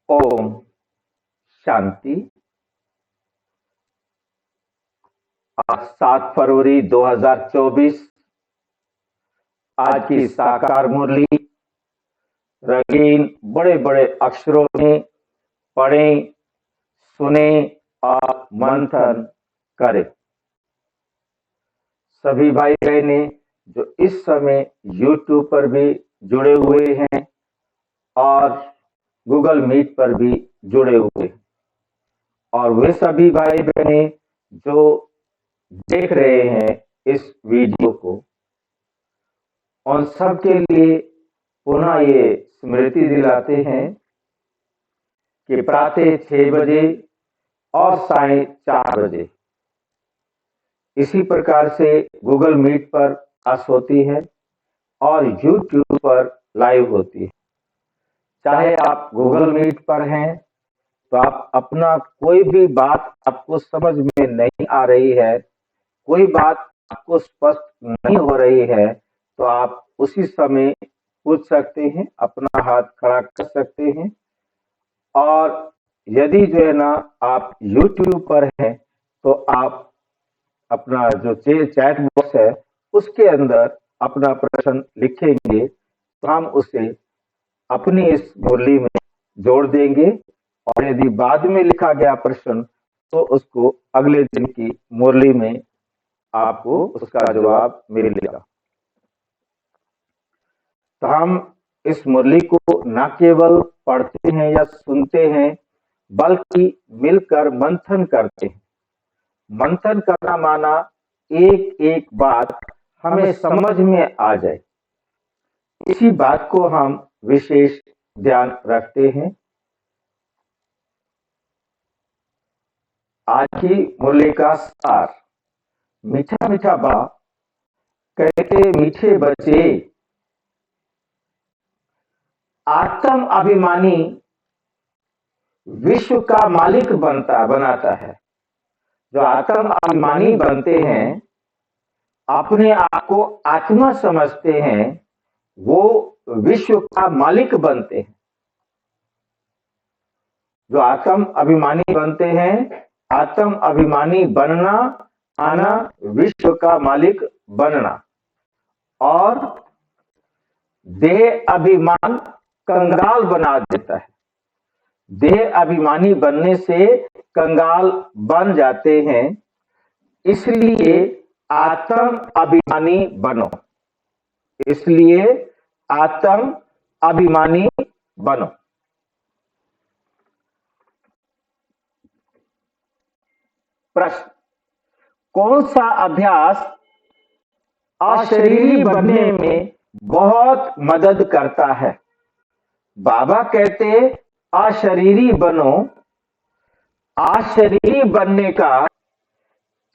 ओम शांति। आज 7 फरवरी 2024। आज की साकार मुरली रंगीन बड़े बड़े अक्षरों में पढ़ें, सुने और मंथन करें। सभी भाई बहने जो इस समय YouTube पर भी जुड़े हुए हैं और गूगल मीट पर भी जुड़े हुए हैं, और वे सभी भाई बहने जो देख रहे हैं इस वीडियो को, उन सब के लिए पुनः ये स्मृति दिलाते हैं कि प्रातः 6 बजे और सायं 4 बजे इसी प्रकार से गूगल मीट पर क्लास होती है और YouTube पर लाइव होती है। चाहे आप गूगल मीट पर हैं तो आप अपना कोई भी बात आपको समझ में नहीं आ रही है, कोई बात आपको स्पष्ट नहीं हो रही है, तो आप उसी समय पूछ सकते हैं, अपना हाथ खड़ा कर सकते हैं। और यदि जो है ना आप YouTube पर हैं तो आप अपना जो चैट बॉक्स है उसके अंदर अपना प्रश्न लिखेंगे तो हम उसे अपनी इस मुरली में जोड़ देंगे, और यदि बाद में लिखा गया प्रश्न तो उसको अगले दिन की मुरली में आपको उसका जवाब मिलेगा। तो हम इस मुरली को न केवल पढ़ते हैं या सुनते हैं, बल्कि मिलकर मंथन करते हैं। मंथन करना माना एक एक बात हमें समझ में आ जाए, इसी बात को हम विशेष ध्यान रखते हैं। आज की मुरली का सार, मीठा मीठा बा कहते मीठे बच्चे, आत्म अभिमानी विश्व का मालिक बनाता है। जो आत्म अभिमानी बनते हैं, अपने आप को आत्मा समझते हैं, वो विश्व का मालिक बनते हैं। जो आत्म अभिमानी बनते हैं, आत्म अभिमानी बनना आना विश्व का मालिक बनना, और देह अभिमान कंगाल बना देता है। देह अभिमानी बनने से कंगाल बन जाते हैं, इसलिए आत्म अभिमानी बनो। इसलिए आत्म अभिमानी बनो। प्रश्न, कौन सा अभ्यास अशरीरी बनने में बहुत मदद करता है? बाबा कहते अशरीरी बनो। अशरीरी बनने का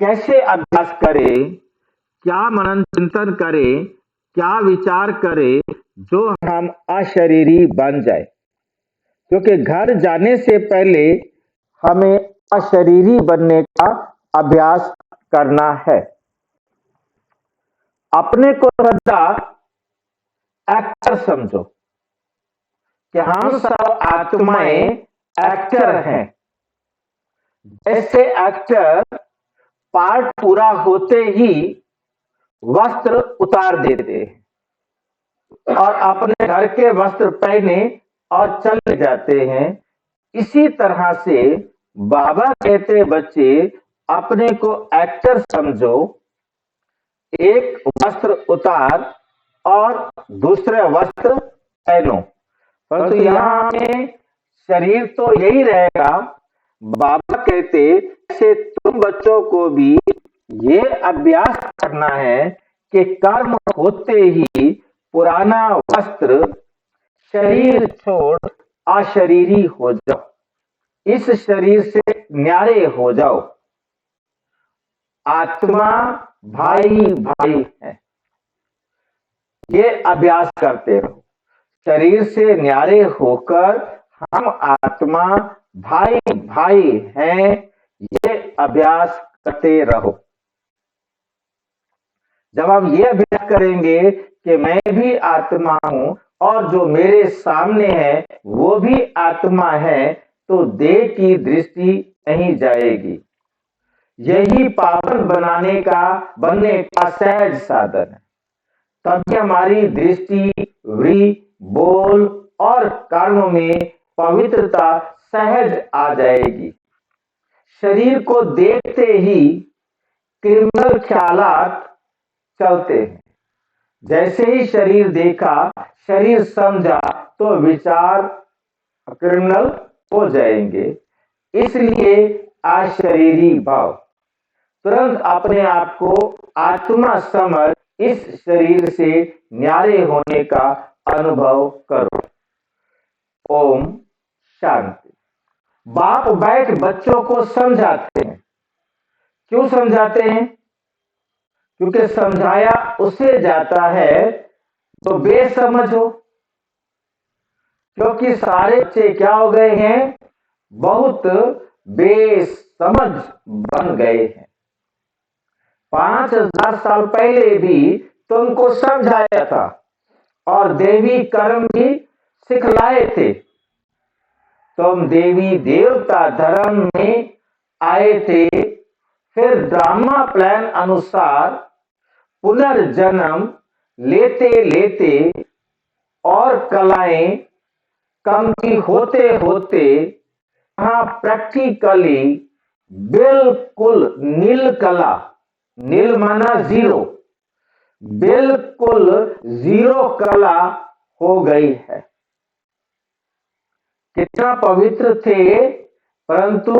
कैसे अभ्यास करें, क्या मनन चिंतन करें, क्या विचार करें जो हम अशरीरी बन जाए? क्योंकि घर जाने से पहले हमें अशरीरी बनने का अभ्यास करना है। अपने को सदा एक्टर समझो कि हम सब आत्माएं एक्टर हैं। जैसे एक्टर पार्ट पूरा होते ही वस्त्र उतार देते हैं और अपने घर के वस्त्र पहने और चले जाते हैं, इसी तरह से बाबा कहते बच्चे अपने को एक्टर समझो, एक वस्त्र उतार और दूसरे वस्त्र पहनो। परंतु यहाँ में शरीर तो यही रहेगा। बाबा कहते ऐसे तुम बच्चों को भी ये अभ्यास करना है कि कर्म होते ही पुराना वस्त्र शरीर छोड़ अशरीरी हो जाओ, इस शरीर से न्यारे हो जाओ। आत्मा भाई भाई है, ये अभ्यास करते रहो। शरीर से न्यारे होकर हम आत्मा भाई भाई हैं, ये अभ्यास करते रहो। जब हम ये अभ्यास करेंगे कि मैं भी आत्मा हूं और जो मेरे सामने है वो भी आत्मा है, तो देह की दृष्टि नहीं जाएगी। यही पावन बनने का सहज साधन है। तभी हमारी दृष्टि, वृत्ति, बोल और कर्म में पवित्रता सहज आ जाएगी। शरीर को देखते ही क्रिमिनल ख्यालात चलते हैं। जैसे ही शरीर देखा, शरीर समझा, तो विचार क्रिमिनल हो जाएंगे। इसलिए अशरीरी भाव, तुरंत अपने आप को आत्मा समझ इस शरीर से न्यारे होने का अनुभव करो। ओम शांति। बाप बैठ बच्चों को समझाते हैं। क्यों समझाते हैं? क्योंकि समझाया उसे जाता है तो बेसमझ हो। क्योंकि सारे बच्चे क्या हो गए हैं? बहुत बेसमझ बन गए हैं। 5000 साल पहले भी तुमको समझाया था और देवी कर्म भी सिखलाए थे। तुम देवी देवता धर्म में आए थे, फिर ड्रामा प्लान अनुसार पुनर्जन्म लेते लेते और कलाएं कमती होते होते यहाँ प्रैक्टिकली बिल्कुल नील कला, नील माना जीरो, बिल्कुल जीरो कला हो गई है। कितना पवित्र थे, परंतु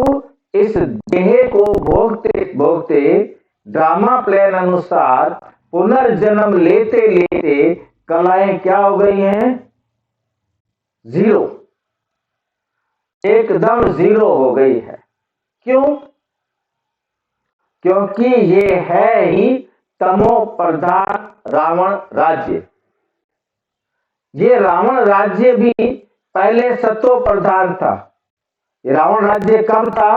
इस देह को भोगते भोगते ड्रामा प्लान अनुसार पुनर्जन्म लेते लेते कलाएं क्या हो गई हैं? जीरो, एकदम जीरो हो गई है। क्यों? क्योंकि ये है ही तमो प्रधान रावण राज्य। ये रावण राज्य भी पहले सतो प्रधान था। ये रावण राज्य कब था?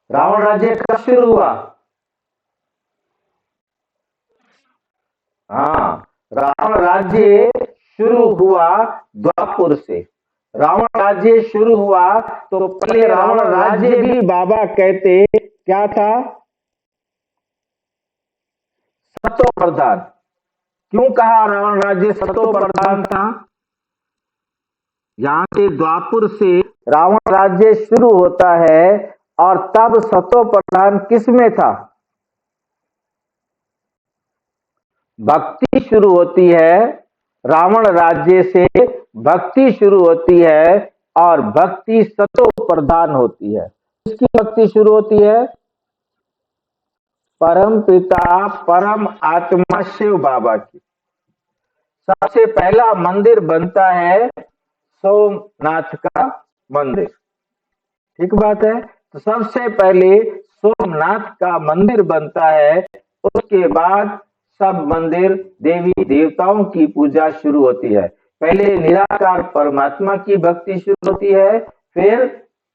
रावण राज्य कब शुरू हुआ? हाँ, रावण राज्य शुरू हुआ द्वापर से। रावण राज्य शुरू हुआ तो पहले रावण राज्य भी बाबा कहते क्या था? सतो प्रधान। क्यों कहा रावण राज्य सतो प्रधान था? यहां से द्वापर से रावण राज्य शुरू होता है और तब सतो प्रधान किसमें था? भक्ति शुरू होती है। रावण राज्य से भक्ति शुरू होती है और भक्ति सतो प्रधान होती है। किसकी भक्ति शुरू होती है? परम पिता परम आत्मा शिव बाबा की। सबसे पहला मंदिर बनता है सोमनाथ का मंदिर। ठीक बात है। तो सबसे पहले सोमनाथ का मंदिर बनता है, उसके बाद सब मंदिर देवी देवताओं की पूजा शुरू होती है। पहले निराकार परमात्मा की भक्ति शुरू होती है, फिर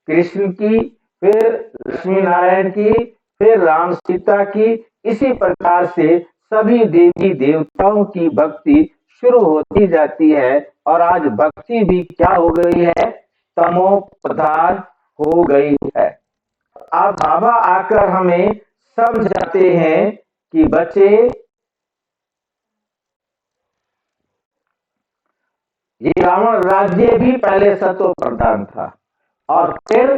कृष्ण की, फिर लक्ष्मी नारायण की, फिर राम सीता की। इसी प्रकार से सभी देवी देवताओं की भक्ति शुरू होती जाती है। और आज भक्ति भी क्या हो गई है? तमो प्रधान हो गई है। अब बाबा आकर हमें समझाते हैं कि बच्चे, ये रावण राज्य भी पहले सतो प्रधान था और फिर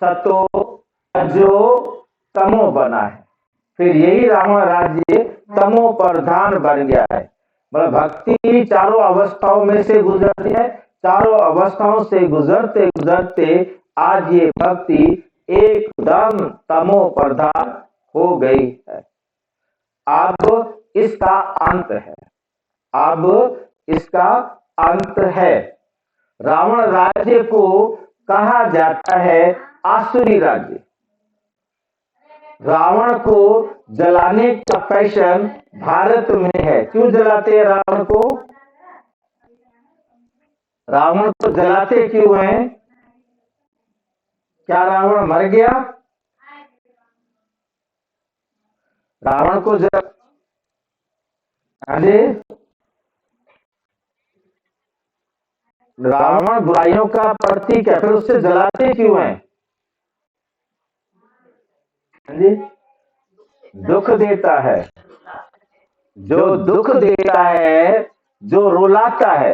सतो रजो तमो बना है। फिर यही रावण राज्य तमो प्रधान बन गया है। मतलब भक्ति चारों अवस्थाओं में से गुजरती है। चारों अवस्थाओं से गुजरते गुजरते आज ये भक्ति एकदम तमो प्रधान हो गई है। अब इसका अंत है। अब इसका अंत है। रावण राज्य को कहा जाता है आसुरी राज्य। रावण को जलाने का फैशन भारत में है। क्यों जलाते हैं रावण को? रावण को जलाते क्यों हैं? क्या रावण मर गया? रावण को अरे रावण बुराइयों का प्रतीक है, फिर उससे जलाते क्यों हैं? जी, दुख देता है, जो दुख देता है, जो रुलाता है।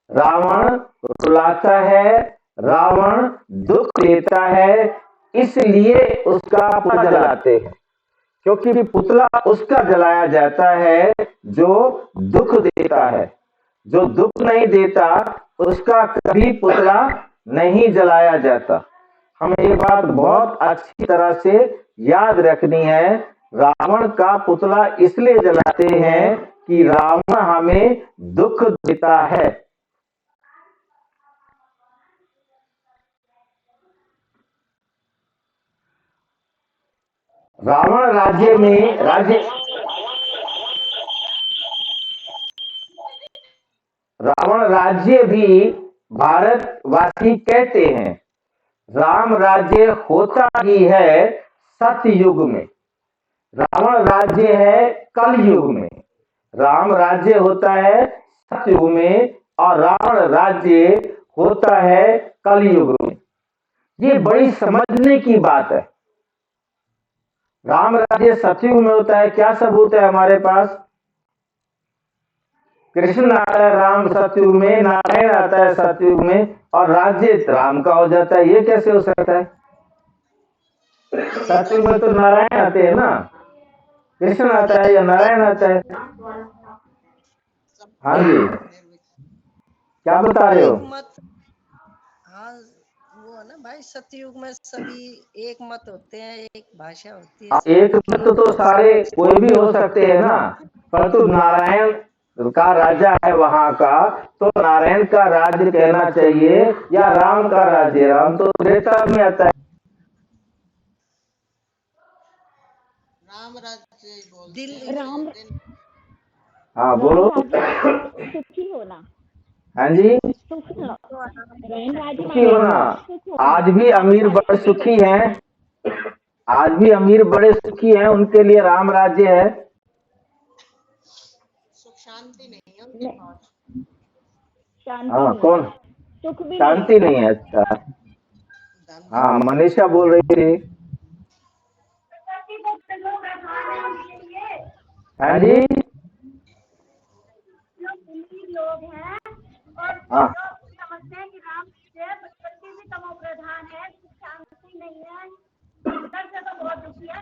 रावण रुलाता है, रावण दुख देता है, इसलिए उसका पुतला जलाते हैं। क्योंकि पुतला उसका जलाया जाता है जो दुख देता है। जो दुख नहीं देता उसका कभी पुतला नहीं जलाया जाता। हमें ये बात बहुत अच्छी तरह से याद रखनी है। रावण का पुतला इसलिए जलाते हैं कि रावण हमें दुख देता है। रावण रावण राज्य भी भारतवासी कहते हैं। राम राज्य होता ही है सतयुग में, रावण राज्य है कलयुग में। राम राज्य होता है सतयुग में और रावण राज्य होता है कलयुग में। ये बड़ी समझने की बात है। राम राज्य सतयुग में होता है, क्या सबूत है हमारे पास? कृष्ण आता है राम सतयुग में, नारायण आता है सतयुग में और राज्य राम का हो जाता है। ये कैसे हो सकता है? सतयुग में तो नारायण आते हैं ना, कृष्ण आता है या नारायण आता है? हाँ जी, क्या बता रहे हो? हाँ वो है ना भाई, सतयुग में सभी एक मत होते हैं, एक भाषा होती है। एक मत तो सारे कोई भी हो सकते हैं ना, परंतु नारायण का राजा है वहां का, तो नारायण का राज्य कहना चाहिए या राम का राज्य? राम तो त्रेता में आता है। राम राज्य दिल राम हाँ बोलो। सुखी होना। हाँ जी, सुखी होना। आज भी अमीर बड़े सुखी हैं, आज भी अमीर बड़े सुखी हैं, उनके लिए राम राज्य है। सुख शांति नहीं है उनके पास। हाँ कौन? शांति नहीं है। अच्छा हाँ, मनीषा बोल रही थी। हाँ जी, लोग हैं और हाँ समझते हैं कि राम प्रकृति भी तमो प्रधान है, शांति नहीं है, अंदर से तो बहुत दुखी है।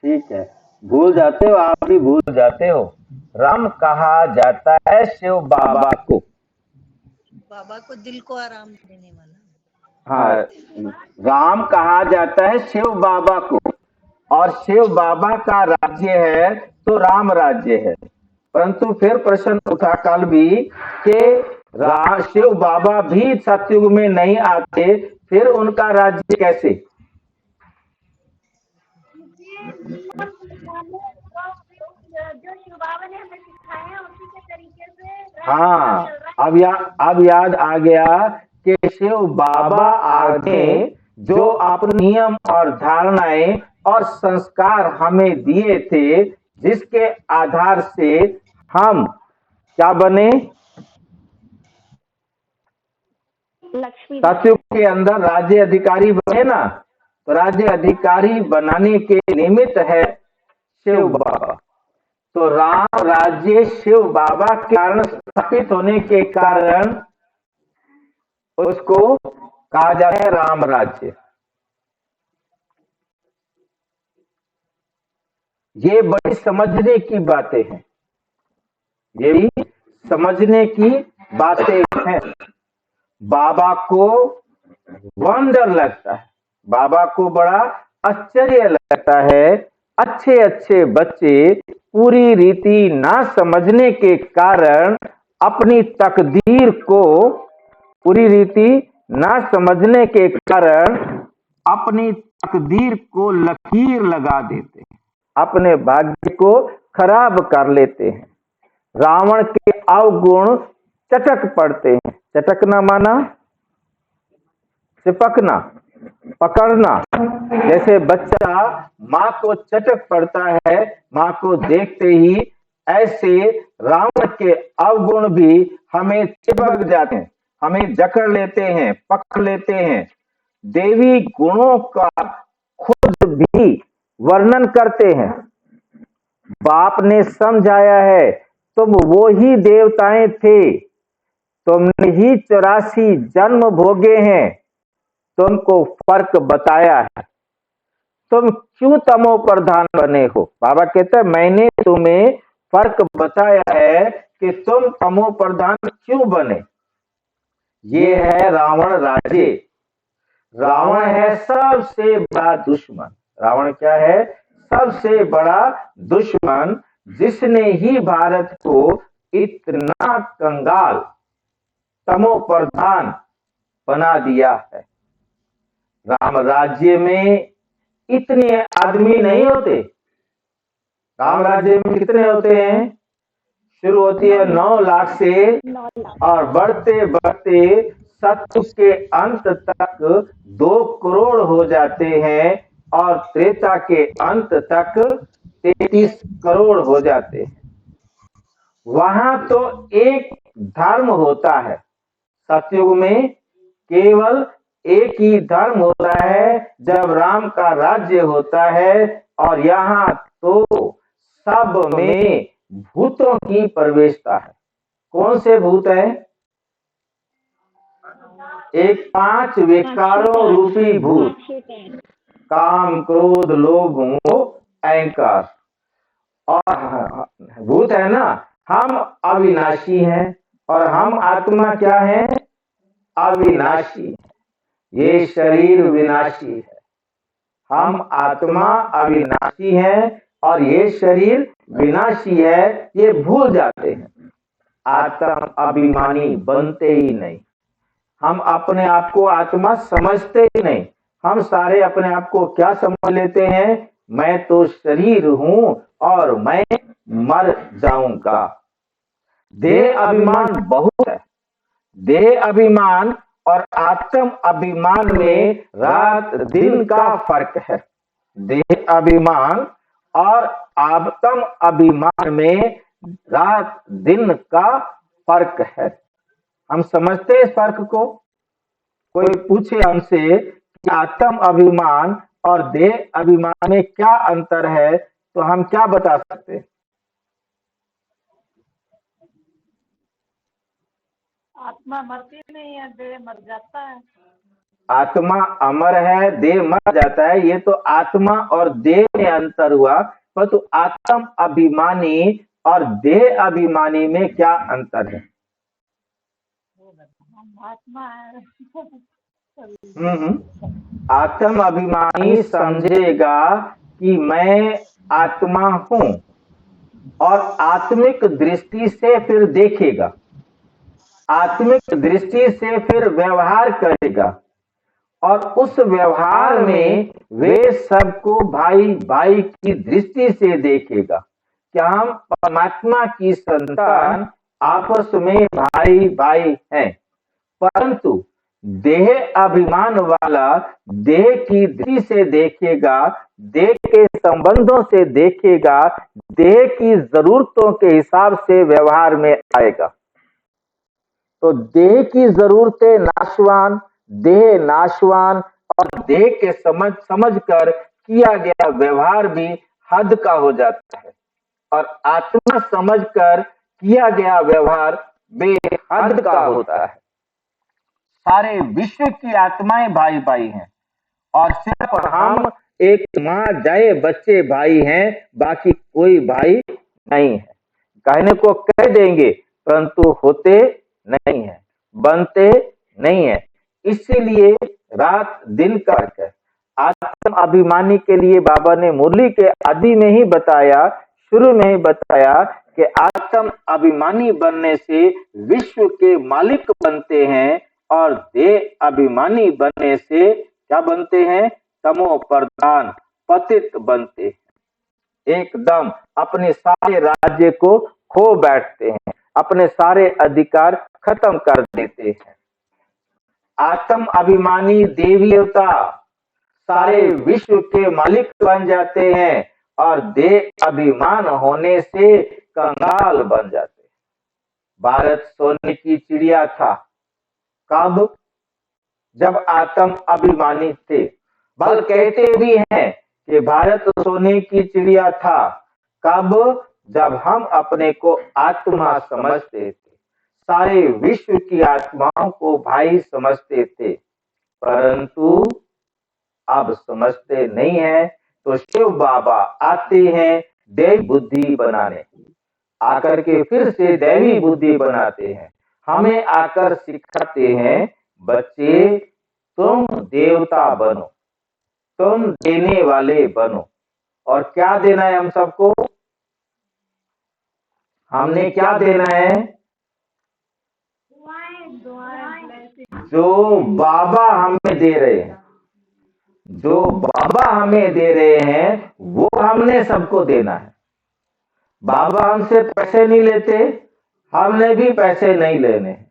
ठीक है, भूल जाते हो, आप भी भूल जाते हो। राम कहा जाता है शिव बाबा को। बाबा को दिल को आराम देने वाला। हाँ, राम कहा जाता है शिव बाबा को और शिव बाबा का राज्य है तो राम राज्य है। परंतु फिर प्रश्न उठा कल भी कि शिव बाबा भी सतयुग में नहीं आते, फिर उनका राज्य कैसे? जो शिव बाबा ने हमें सिखाए हैं उसी के तरीके से। हाँ, अब याद आ गया कि शिव बाबा आगे जो अपने नियम और धारणाएं और संस्कार हमें दिए थे, जिसके आधार से हम क्या बने? सतयुग के अंदर राज्य अधिकारी बने ना, तो राज्य अधिकारी बनाने के निमित्त है शिव बाबा। तो राम राज्य शिव बाबा के कारण स्थापित होने के कारण उसको कहा जाता है राम राज्य। ये बड़ी समझने की बातें हैं, ये भी समझने की बातें हैं। बाबा को वंडर लगता है, बाबा को बड़ा आश्चर्य लगता है। अच्छे अच्छे बच्चे पूरी रीति ना समझने के कारण अपनी तकदीर को पूरी रीति ना समझने के कारण अपनी तकदीर को लकीर लगा देते हैं, अपने भाग्य को खराब कर लेते हैं। रावण के अवगुण चटक पड़ते हैं। चटकना माना चिपकना, पकड़ना। जैसे बच्चा माँ को चटक पड़ता है माँ को देखते ही, ऐसे रावण के अवगुण भी हमें चिपक जाते हैं, हमें जकड़ लेते हैं, पकड़ लेते हैं। देवी गुणों का खुद भी वर्णन करते हैं। बाप ने समझाया है, तुम वो ही देवताएं थे, तुमने ही 84 जन्म भोगे हैं, तुमको फर्क बताया है, तुम क्यों तमो प्रधान बने हो। बाबा कहते हैं मैंने तुम्हें फर्क बताया है कि तुम तमो प्रधान क्यों बने। ये है रावण राज्य। रावण है सबसे बड़ा दुश्मन। रावण क्या है? सबसे बड़ा दुश्मन, जिसने ही भारत को इतना कंगाल तमो प्रधान बना दिया है। राम राज्य में इतने आदमी नहीं होते। राम राज्य में कितने होते हैं? शुरू होती है 9 लाख से और बढ़ते बढ़ते सतयुग के अंत तक 2 करोड़ हो जाते हैं और त्रेता के अंत तक 33 करोड़ हो जाते हैं। वहां तो एक धर्म होता है। सतयुग में केवल एक ही धर्म होता है जब राम का राज्य होता है, और यहाँ तो सब में भूतों की प्रवेशता है। कौन से भूत है? एक 5 विकारों रूपी भूत, काम, क्रोध, लोभ, मोह, अहंकार। और भूत है ना, हम अविनाशी हैं और हम आत्मा क्या है? अविनाशी। ये शरीर विनाशी है। हम आत्मा अविनाशी है और ये शरीर विनाशी है। ये भूल जाते हैं। आत्म अभिमानी बनते ही नहीं। हम अपने आप को आत्मा समझते ही नहीं। हम सारे अपने आप को क्या समझ लेते हैं? मैं तो शरीर हूं और मैं मर जाऊंगा। देह अभिमान बहुत है। देह अभिमान और आत्म अभिमान में रात दिन का फर्क है। देह अभिमान और आत्म अभिमान में रात दिन का फर्क है। हम समझते हैं इस फर्क को। कोई पूछे हमसे कि आत्म अभिमान और देह अभिमान में क्या अंतर है, तो हम क्या बता सकते हैं? आत्मा मरती नहीं है, देह मर जाता है। आत्मा अमर है, देह मर जाता है। ये तो आत्मा और देह में अंतर हुआ, परंतु तो आत्म अभिमानी और देह अभिमानी में क्या अंतर है? आत्मा है। आत्म अभिमानी समझेगा कि मैं आत्मा हूं और आत्मिक दृष्टि से फिर देखेगा, आत्मिक दृष्टि से फिर व्यवहार करेगा और उस व्यवहार में वे सबको भाई भाई की दृष्टि से देखेगा। क्या हम परमात्मा की संतान आपस में भाई भाई हैं, परंतु देह अभिमान वाला देह की दृष्टि से देखेगा, देह के संबंधों से देखेगा, देह की जरूरतों के हिसाब से व्यवहार में आएगा। तो देह की जरूरतें नाशवान, देह नाशवान और देह के समझ कर किया गया व्यवहार भी हद का हो जाता है, और आत्मा समझकर किया गया व्यवहार बेहद का होता है। सारे विश्व की आत्माएं भाई भाई हैं और सिर्फ हम एक माँ जाए बच्चे भाई हैं, बाकी कोई भाई नहीं है। कहने को कह देंगे परंतु होते नहीं है, बनते नहीं है। इसीलिए रात दिन का फर्क है। आत्म अभिमानी के लिए बाबा ने मुरली के आदि में ही बताया, शुरू में ही बताया कि आत्म अभिमानी बनने से विश्व के मालिक बनते हैं और देह अभिमानी बनने से क्या बनते हैं? तमो प्रधान पतित बनते हैं। एकदम अपने सारे राज्य को खो बैठते हैं, अपने सारे अधिकार खत्म कर देते हैं। आत्म अभिमानी देवी देवता सारे विश्व के मालिक बन जाते हैं और देह अभिमान होने से कंगाल बन जाते हैं। भारत सोने की चिड़िया था। कब? जब आत्म अभिमानी थे। बल कहते भी हैं कि भारत सोने की चिड़िया था। कब? जब हम अपने को आत्मा समझते थे, सारे विश्व की आत्माओं को भाई समझते थे, परंतु अब समझते नहीं है। तो शिव बाबा आते हैं दैवी बुद्धि बनाने, आकर के फिर से दैवी बुद्धि बनाते हैं। हमें आकर सिखाते हैं, बच्चे तुम देवता बनो, तुम देने वाले बनो। और क्या देना है हम सबको? हमने क्या देना है? जो बाबा हमें दे रहे हैं, जो बाबा हमें दे रहे हैं वो हमने सबको देना है। बाबा हमसे पैसे नहीं लेते, हमने भी पैसे नहीं लेने हैं।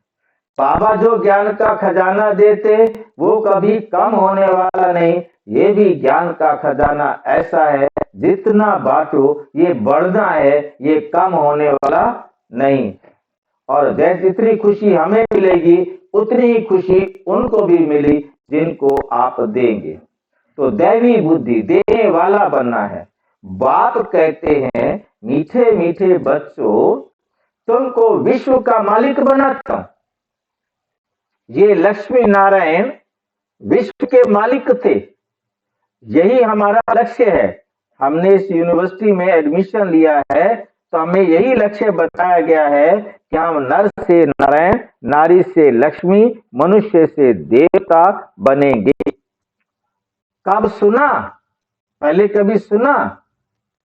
बाबा जो ज्ञान का खजाना देते वो कभी कम होने वाला नहीं। ये भी ज्ञान का खजाना ऐसा है, जितना बांटो ये बढ़ना है, ये कम होने वाला नहीं। और जैसे जितनी खुशी हमें मिलेगी उतनी ही खुशी उनको भी मिली जिनको आप देंगे। तो दैवी बुद्धि देने वाला बनना है। बाप कहते हैं, मीठे मीठे बच्चों तुमको विश्व का मालिक बनाता हूं। ये लक्ष्मी नारायण विश्व के मालिक थे। यही हमारा लक्ष्य है। हमने इस यूनिवर्सिटी में एडमिशन लिया है तो हमें यही लक्ष्य बताया गया है कि हम नर से नारायण, नारी से लक्ष्मी, मनुष्य से देवता बनेंगे। कब सुना? पहले कभी सुना?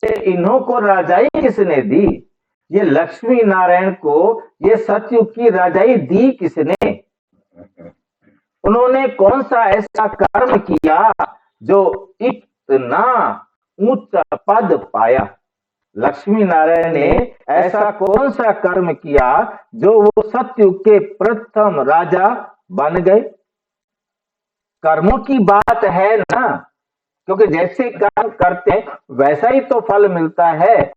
इन्हों को राजाई किसने दी? ये लक्ष्मी नारायण को ये सतयुग की राजाई दी किसने? उन्होंने कौन सा ऐसा कर्म किया जो इतना ऊंचा पद पाया? लक्ष्मी नारायण ने ऐसा कौन सा कर्म किया जो वो सतयुग के प्रथम राजा बन गए? कर्मों की बात है ना, क्योंकि जैसे कर्म करते हैं वैसा ही तो फल मिलता है।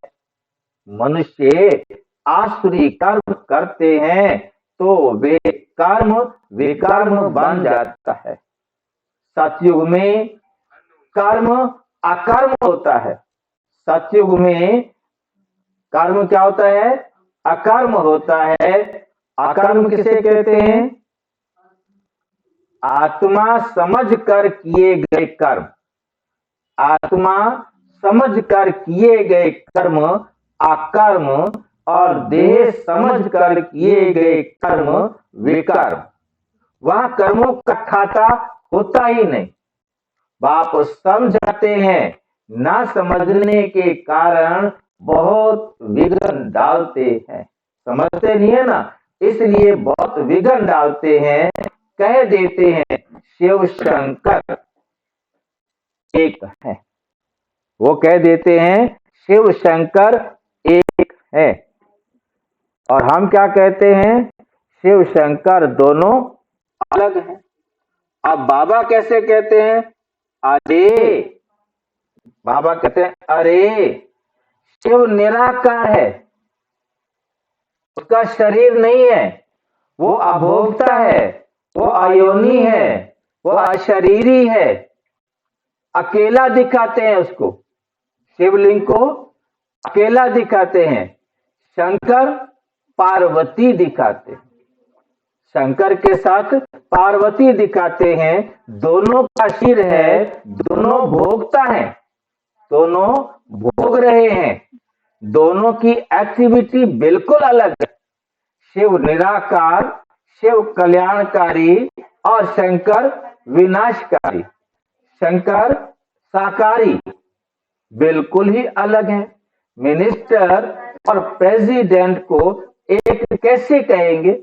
मनुष्य आसुरी कर्म करते हैं तो वे कर्म विकर्म बन जाता है। सतयुग में कर्म अकर्म होता है। सतयुग में कर्म क्या होता है? अकर्म होता है। अकर्म किसे कहते हैं? आत्मा समझ कर किए गए कर्म। आत्मा समझ कर किए गए कर्म अकर्म, और देह समझ कर किए गए कर्म विकर्म। वहां कर्मों का खाता होता ही नहीं। बाप समझाते हैं, ना समझने के कारण बहुत विघ्न डालते हैं। समझते नहीं है ना, इसलिए बहुत विघ्न डालते हैं। कह देते हैं शिव शंकर एक है। वो कह देते हैं शिव शंकर एक है, और हम क्या कहते हैं? शिव शंकर दोनों अलग हैं। अब बाबा कैसे कहते हैं? अरे, बाबा कहते हैं अरे शिव निराकार है, उसका शरीर नहीं है, वो अभोक्ता है, वो अयोनी है, वो अशरीरी है। अकेला दिखाते हैं उसको, शिवलिंग को अकेला दिखाते हैं। शंकर पार्वती दिखाते हैं, शंकर के साथ पार्वती दिखाते हैं। दोनों का सिर है, दोनों भोगता है, दोनों भोग रहे हैं। दोनों की एक्टिविटी बिल्कुल अलग है। शिव निराकार, शिव कल्याणकारी, और शंकर विनाशकारी। शंकर साकारी बिल्कुल ही अलग है। मिनिस्टर और प्रेसिडेंट को एक कैसे कहेंगे?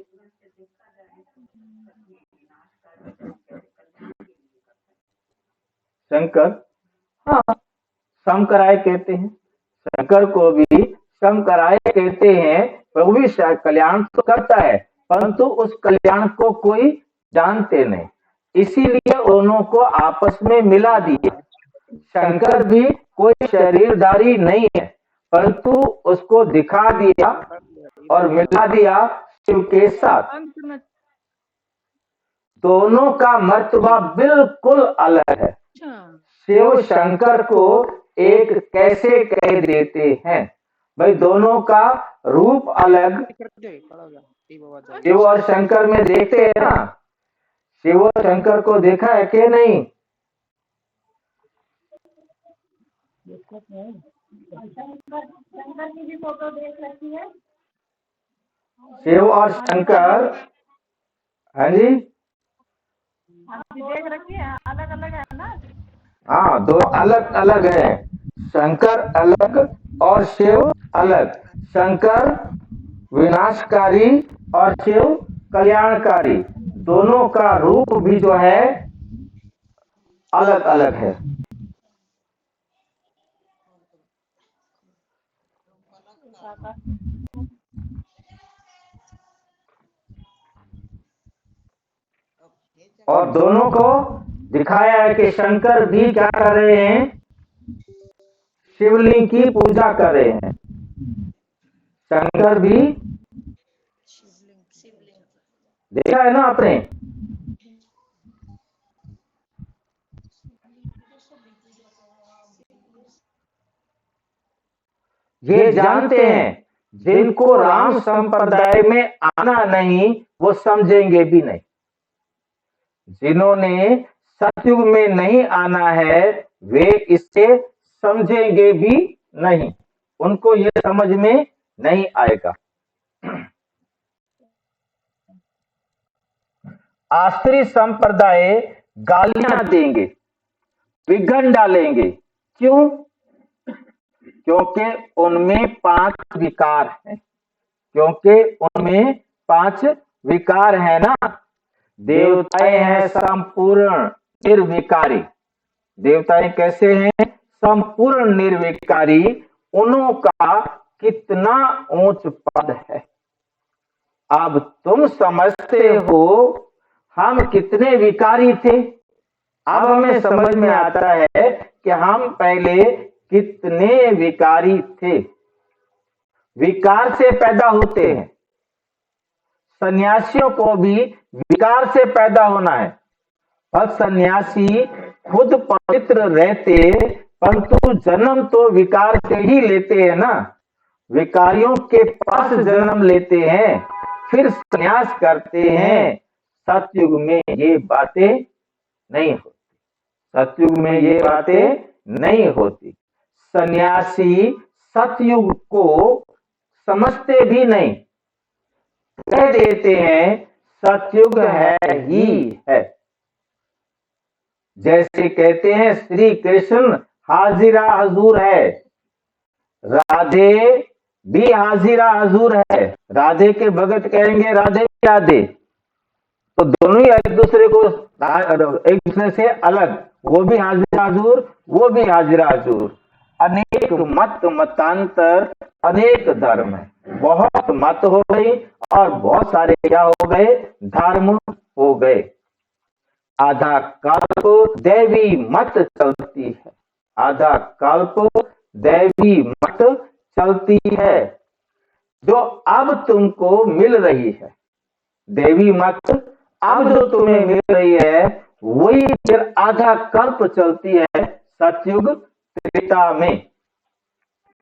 शंकर, हाँ, शंकराय कहते हैं। शंकर को भी शंकराय कहते हैं, पर वो भी कल्याण तो करता है, परंतु उस कल्याण को कोई जानते नहीं, इसीलिए उन्हों को आपस में मिला दिया। शंकर भी कोई शरीरधारी नहीं है, परंतु उसको दिखा दिया और मिला दिया। शिव के साथ। अंत में दोनों का मर्तबा बिल्कुल अलग है। अच्छा शिव शंकर को एक कैसे कह देते हैं भाई, दोनों का रूप अलग। शिव और शंकर में देखते हैं ना, शिव और शंकर को देखा है कि नहीं? शंकर की भी फोटो देख रखी है। शिव और शंकर, हाँ जी, आपकी देख रखी है, अलग अलग है ना। हाँ, दो अलग अलग है। शंकर अलग और शिव अलग। शंकर विनाशकारी और शिव कल्याणकारी। दोनों का रूप भी जो है अलग अलग है। और दोनों को दिखाया है कि शंकर भी क्या कर रहे हैं, शिवलिंग की पूजा कर रहे हैं। शंकर भी देखा है ना आपने। ये जानते हैं, जिनको राम संप्रदाय में आना नहीं वो समझेंगे भी नहीं। जिन्होंने सतयुग में नहीं आना है वे इसे समझेंगे भी नहीं, उनको ये समझ में नहीं आएगा। आश्री संप्रदाय गालियां देंगे, विघन डालेंगे। क्यों? क्योंकि उनमें 5 विकार हैं। क्योंकि उनमें 5 विकार है ना। देवताएं हैं संपूर्ण निर्विकारी। देवताएं कैसे हैं? संपूर्ण निर्विकारी। उन्हों का कितना ऊंच पद है। अब तुम समझते हो हम कितने विकारी थे। अब हमें समझ में आता है कि हम पहले कितने विकारी थे। विकार से पैदा होते हैं। सन्यासियों को भी विकार से पैदा होना है। और सन्यासी खुद पवित्र रहते परंतु जन्म तो विकार से ही लेते हैं ना। विकारियों के पास जन्म लेते हैं फिर सन्यास करते हैं। सतयुग में ये बातें नहीं होती। सतयुग में ये बातें नहीं होती। सन्यासी सतयुग को समझते भी नहीं, कह देते हैं सतयुग है ही है। जैसे कहते हैं श्री कृष्ण हाजिरा हजूर है, राधे भी हाजिरा हजूर है। राधे के भगत कहेंगे राधे राधे, तो दोनों ही एक दूसरे को एक दूसरे से अलग। वो भी हाजिरा हजूर, वो भी हाजिरा हजूर। अनेक मत मतांतर, अनेक धर्म है। बहुत मत हो गई और बहुत सारे क्या हो गए, धर्म हो गए। आधा कल्प दैवी मत चलती है। आधा कल्प दैवी मत चलती है जो अब तुमको मिल रही है। देवी मत अब जो तुम्हें मिल रही है वही फिर आधा कल्प चलती है सतयुग त्रेता में।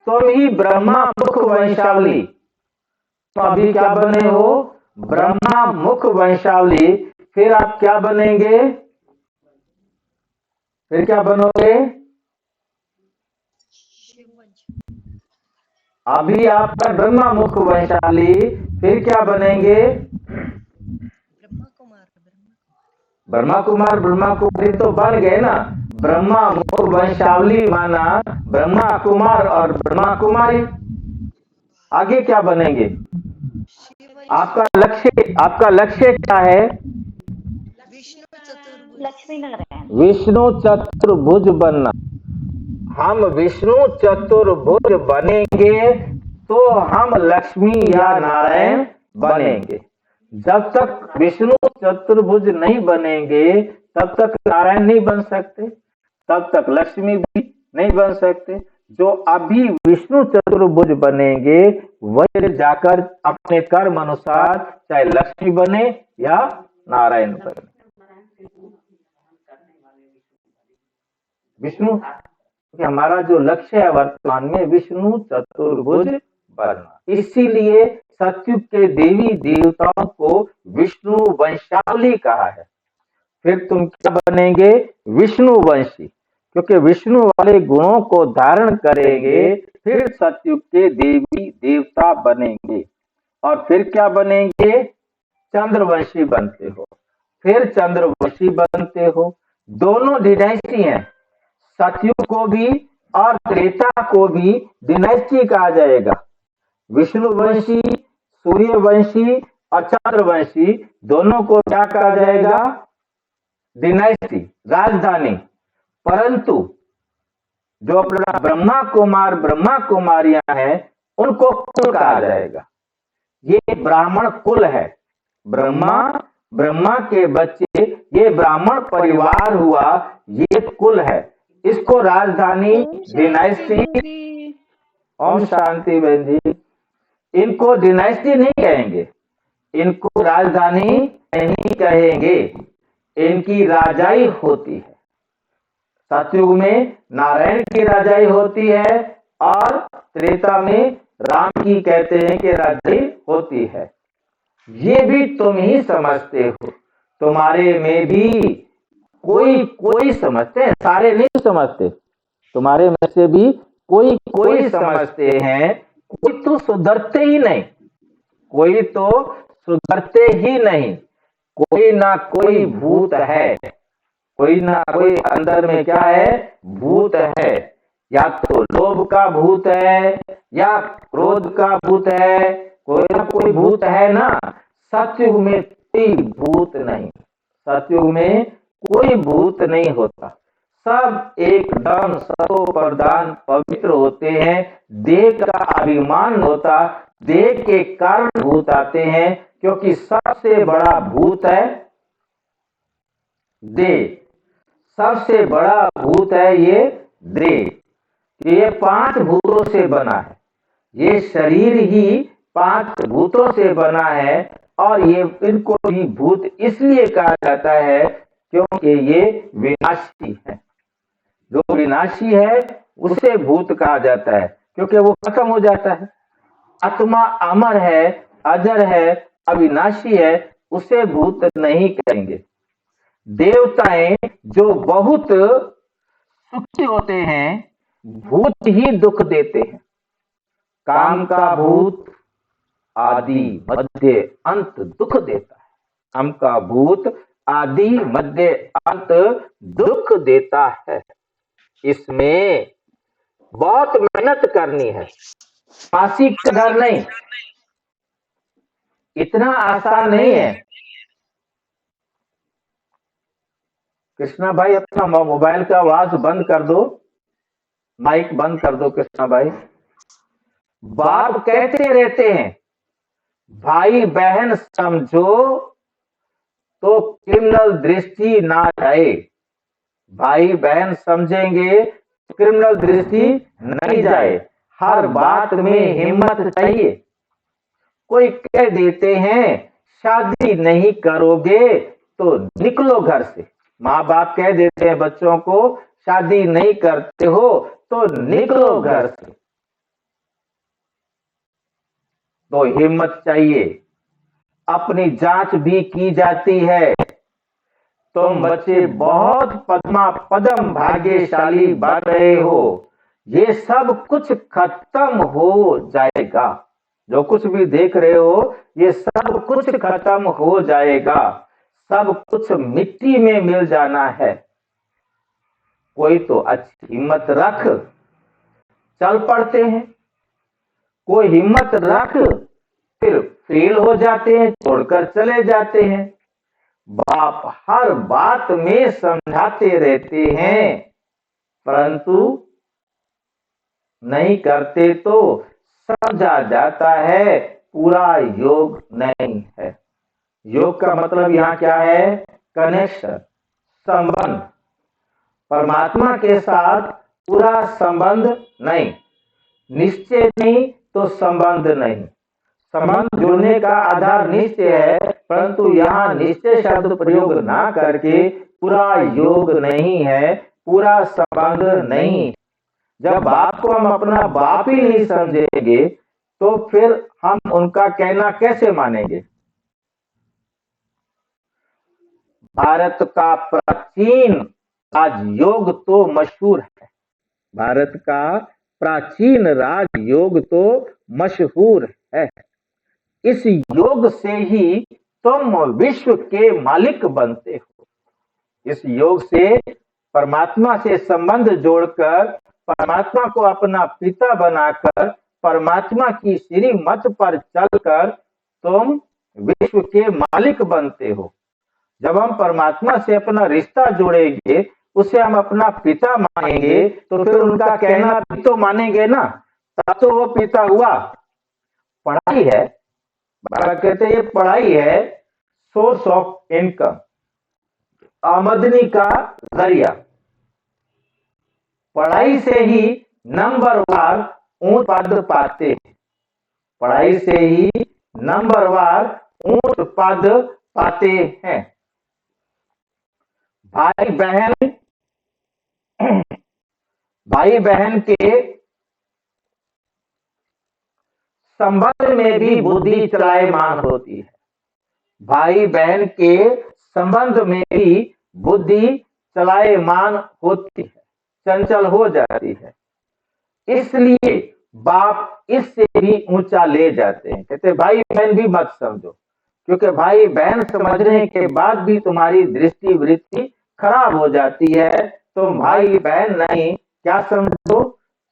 तुम ही ब्रह्मा मुख वंशावली। तो अभी क्या बने हो? ब्रह्मा मुख वंशावली। फिर आप क्या बनेंगे? फिर क्या बनोगे? अभी आपका ब्रह्मा मुख वंशावली, फिर क्या बनेंगे? ब्रह्मा कुमार ब्रह्मा कुमारी तो बन गए ना। ब्रह्मा मुख वंशावली माना ब्रह्मा कुमार और ब्रह्मा कुमारी। आगे क्या बनेंगे? आपका लक्ष्य क्या है? लक्ष्मी नारायण। विष्णु चतुर्भुज बनना। हम विष्णु चतुर्भुज बनेंगे तो हम लक्ष्मी या नारायण बनेंगे। जब तक विष्णु चतुर्भुज नहीं बनेंगे तब तक नारायण नहीं बन सकते, तब तक लक्ष्मी भी नहीं बन सकते। जो अभी विष्णु चतुर्भुज बनेंगे वही जाकर अपने कर्म अनुसार चाहे लक्ष्मी बने या नारायण बने। विष्णु कि हमारा जो लक्ष्य है वर्तमान में विष्णु चतुर्भुज बनना, इसीलिए सतयुग के देवी देवताओं को विष्णु वंशावली कहा है। फिर तुम क्या बनेंगे? विष्णु वंशी, क्योंकि विष्णु वाले गुणों को धारण करेंगे फिर सतयुग के देवी देवता बनेंगे। और फिर क्या बनेंगे? चंद्रवंशी बनते हो, फिर चंद्रवंशी बनते हो। दोनों डिनाइस्टी हैं, सतयुग को भी और त्रेता को भी डिनाइस्टी कहा जाएगा। विष्णुवंशी, सूर्यवंशी और चंद्रवंशी दोनों को क्या कहा जाएगा? डिनाइस्टी, राजधानी। परंतु जो अपना ब्रह्मा कुमार ब्रह्मा कुमारियां हैं उनको कुल कहा जाएगा। ये ब्राह्मण कुल है, ब्रह्मा के बच्चे, ये ब्राह्मण परिवार हुआ, ये कुल है। इसको राजधानी डिनाइस्टी, ओम शांति बहन जी, इनको डिनाइस्टी नहीं कहेंगे, इनको राजधानी नहीं कहेंगे, इनकी राजाई होती है। सतयुग में नारायण की राजाई होती है और त्रेता में राम की कहते हैं कि राजाई होती है। ये भी तुम ही समझते हो, तुम्हारे में भी कोई समझते हैं, सारे नहीं समझते, तुम्हारे में से भी कोई समझते हैं, कोई तो सुधरते ही नहीं, कोई तो सुधरते ही नहीं। कोई ना कोई भूत है, कोई ना कोई अंदर में क्या है? भूत है। या तो लोभ का भूत है या क्रोध का भूत है, कोई ना कोई भूत है ना। सतयुग में कोई भूत नहीं, सतयुग में कोई भूत नहीं होता, सब एकदम सतो प्रधान पवित्र होते हैं। देह का अभिमान होता, देह के कारण भूत आते हैं, क्योंकि सबसे बड़ा भूत है देह, सबसे बड़ा भूत है ये देह। ये 5 भूतों से बना है, ये शरीर ही 5 भूतों से बना है। और ये इनको भी भूत इसलिए कहा जाता है क्योंकि ये विनाशी है। जो विनाशी है उसे भूत कहा जाता है, क्योंकि वो खत्म हो जाता है। आत्मा अमर है, अजर है, अविनाशी है, उसे भूत नहीं कहेंगे। देवताएं जो बहुत सुखी होते हैं, भूत ही दुख देते हैं। काम का भूत आदि मध्य अंत दुख देता है, काम का भूत आदि मध्य अंत दुख देता है। इसमें बहुत मेहनत करनी है, फांसी का डर नहीं, इतना आसान नहीं है। कृष्णा भाई अपना मोबाइल का आवाज बंद कर दो, माइक बंद कर दो कृष्णा भाई। बाप कहते रहते हैं भाई बहन समझो तो क्रिमिनल दृष्टि ना जाए, भाई बहन समझेंगे तो क्रिमिनल दृष्टि नहीं जाए। हर बात में हिम्मत चाहिए। कोई कह देते हैं शादी नहीं करोगे तो निकलो घर से, माँ बाप कह देते हैं बच्चों को शादी नहीं करते हो तो निकलो घर से, तो हिम्मत चाहिए। अपनी जांच भी की जाती है। तुम बच्चे बहुत पदम भाग्यशाली बन रहे हो, ये सब कुछ खत्म हो जाएगा। जो कुछ भी देख रहे हो ये सब कुछ खत्म हो जाएगा, सब कुछ मिट्टी में मिल जाना है। कोई तो अच्छी हिम्मत रख चल पड़ते हैं, कोई हिम्मत रख फिर फेल हो जाते हैं, छोड़कर चले जाते हैं। बाप हर बात में समझाते रहते हैं, परंतु नहीं करते तो समझा जाता है पूरा योग नहीं है। योग का मतलब यहाँ क्या है? कनेक्शन, संबंध। परमात्मा के साथ पूरा संबंध नहीं, निश्चय नहीं तो संबंध नहीं। संबंध जुड़ने का आधार निश्चय है, परंतु यहाँ निश्चय शब्द प्रयोग ना करके पूरा योग नहीं है, पूरा संबंध नहीं। जब बाप को हम अपना बाप ही नहीं समझेंगे तो फिर हम उनका कहना कैसे मानेंगे। भारत का प्राचीन राजयोग तो मशहूर है, भारत का प्राचीन राजयोग तो मशहूर है। इस योग से ही तुम विश्व के मालिक बनते हो। इस योग से परमात्मा से संबंध जोड़कर परमात्मा को अपना पिता बनाकर परमात्मा की श्रीमत पर चलकर तुम विश्व के मालिक बनते हो। जब हम परमात्मा से अपना रिश्ता जोड़ेंगे, उसे हम अपना पिता मानेंगे, तो फिर उनका कहना भी तो मानेंगे ना, तब तो वो पिता हुआ। पढ़ाई है, बाबा कहते ये पढ़ाई है सोर्स ऑफ इनकम, आमदनी का जरिया। पढ़ाई से ही नंबरवार ऊंच पद पाते हैं, पढ़ाई से ही नंबरवार ऊंच पद पाते हैं। भाई बहन के संबंध में भी बुद्धि चलायमान होती है। भाई बहन के संबंध में भी बुद्धि चलायमान होती है, चंचल हो जाती है। इसलिए बाप इससे भी ऊंचा ले जाते हैं, कहते भाई बहन भी मत समझो, क्योंकि भाई बहन समझने के बाद भी तुम्हारी दृष्टि वृत्ति खराब हो जाती है। तुम भाई बहन नहीं, क्या समझो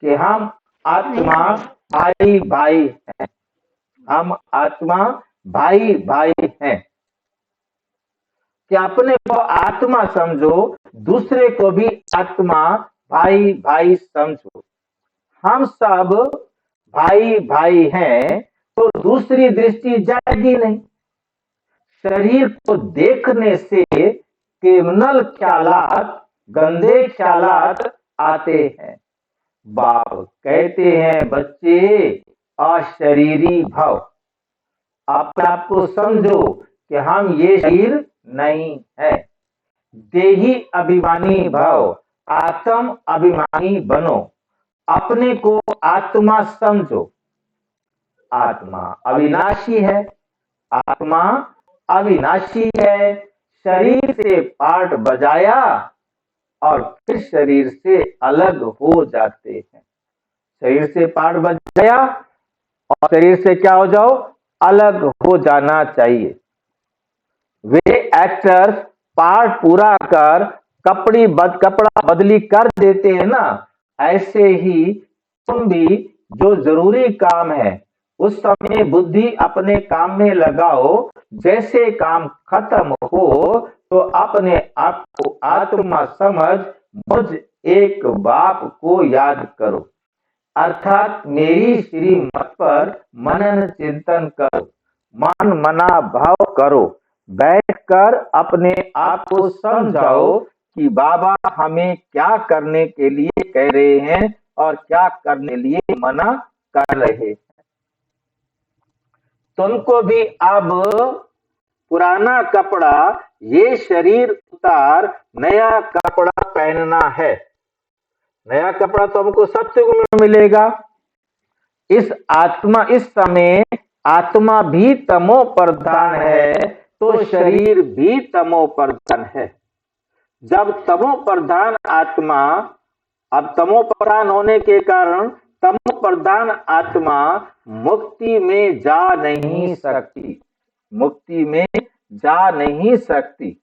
कि हम आत्मा भाई भाई हैं, हम आत्मा भाई भाई हैं। कि अपने को आत्मा समझो, दूसरे को भी आत्मा भाई भाई समझो। हम सब भाई भाई हैं तो दूसरी दृष्टि जाएगी नहीं। शरीर को देखने से क्रिमिनल ख्यालात, गंदे ख्यालात आते हैं। बाप कहते हैं बच्चे अशरीरी भव, अपने आप को समझो कि हम ये शरीर नहीं है। देही अभिमानी भव, आत्म अभिमानी बनो, अपने को आत्मा समझो। आत्मा अविनाशी है, आत्मा अविनाशी है। शरीर से पार्ट बजाया और फिर शरीर से अलग हो जाते हैं। शरीर से पार्ट बजाया और शरीर से क्या हो जाओ, अलग हो जाना चाहिए। वे एक्टर्स पार्ट पूरा कर कपड़ा बदली कर देते हैं ना, ऐसे ही तुम भी जो जरूरी काम है उस समय बुद्धि अपने काम में लगाओ। जैसे काम खत्म हो तो अपने आप को आत्मा समझ मुझ एक बाप को याद करो, अर्थात मेरी श्रीमत पर मनन चिंतन करो, मन मना भाव करो। बैठकर अपने आप को समझाओ कि बाबा हमें क्या करने के लिए कह रहे हैं और क्या करने लिए मना कर रहे हैं। तुमको भी अब पुराना कपड़ा, ये शरीर उतार नया कपड़ा पहनना है। नया कपड़ा तो हमको सत्युग में मिलेगा। इस समय आत्मा भी तमो प्रधान है तो शरीर भी तमो प्रधान है। जब तमो प्रधान आत्मा, अब तमो प्रधान होने के कारण तमो प्रधान आत्मा मुक्ति में जा नहीं सकती, मुक्ति में जा नहीं सकती।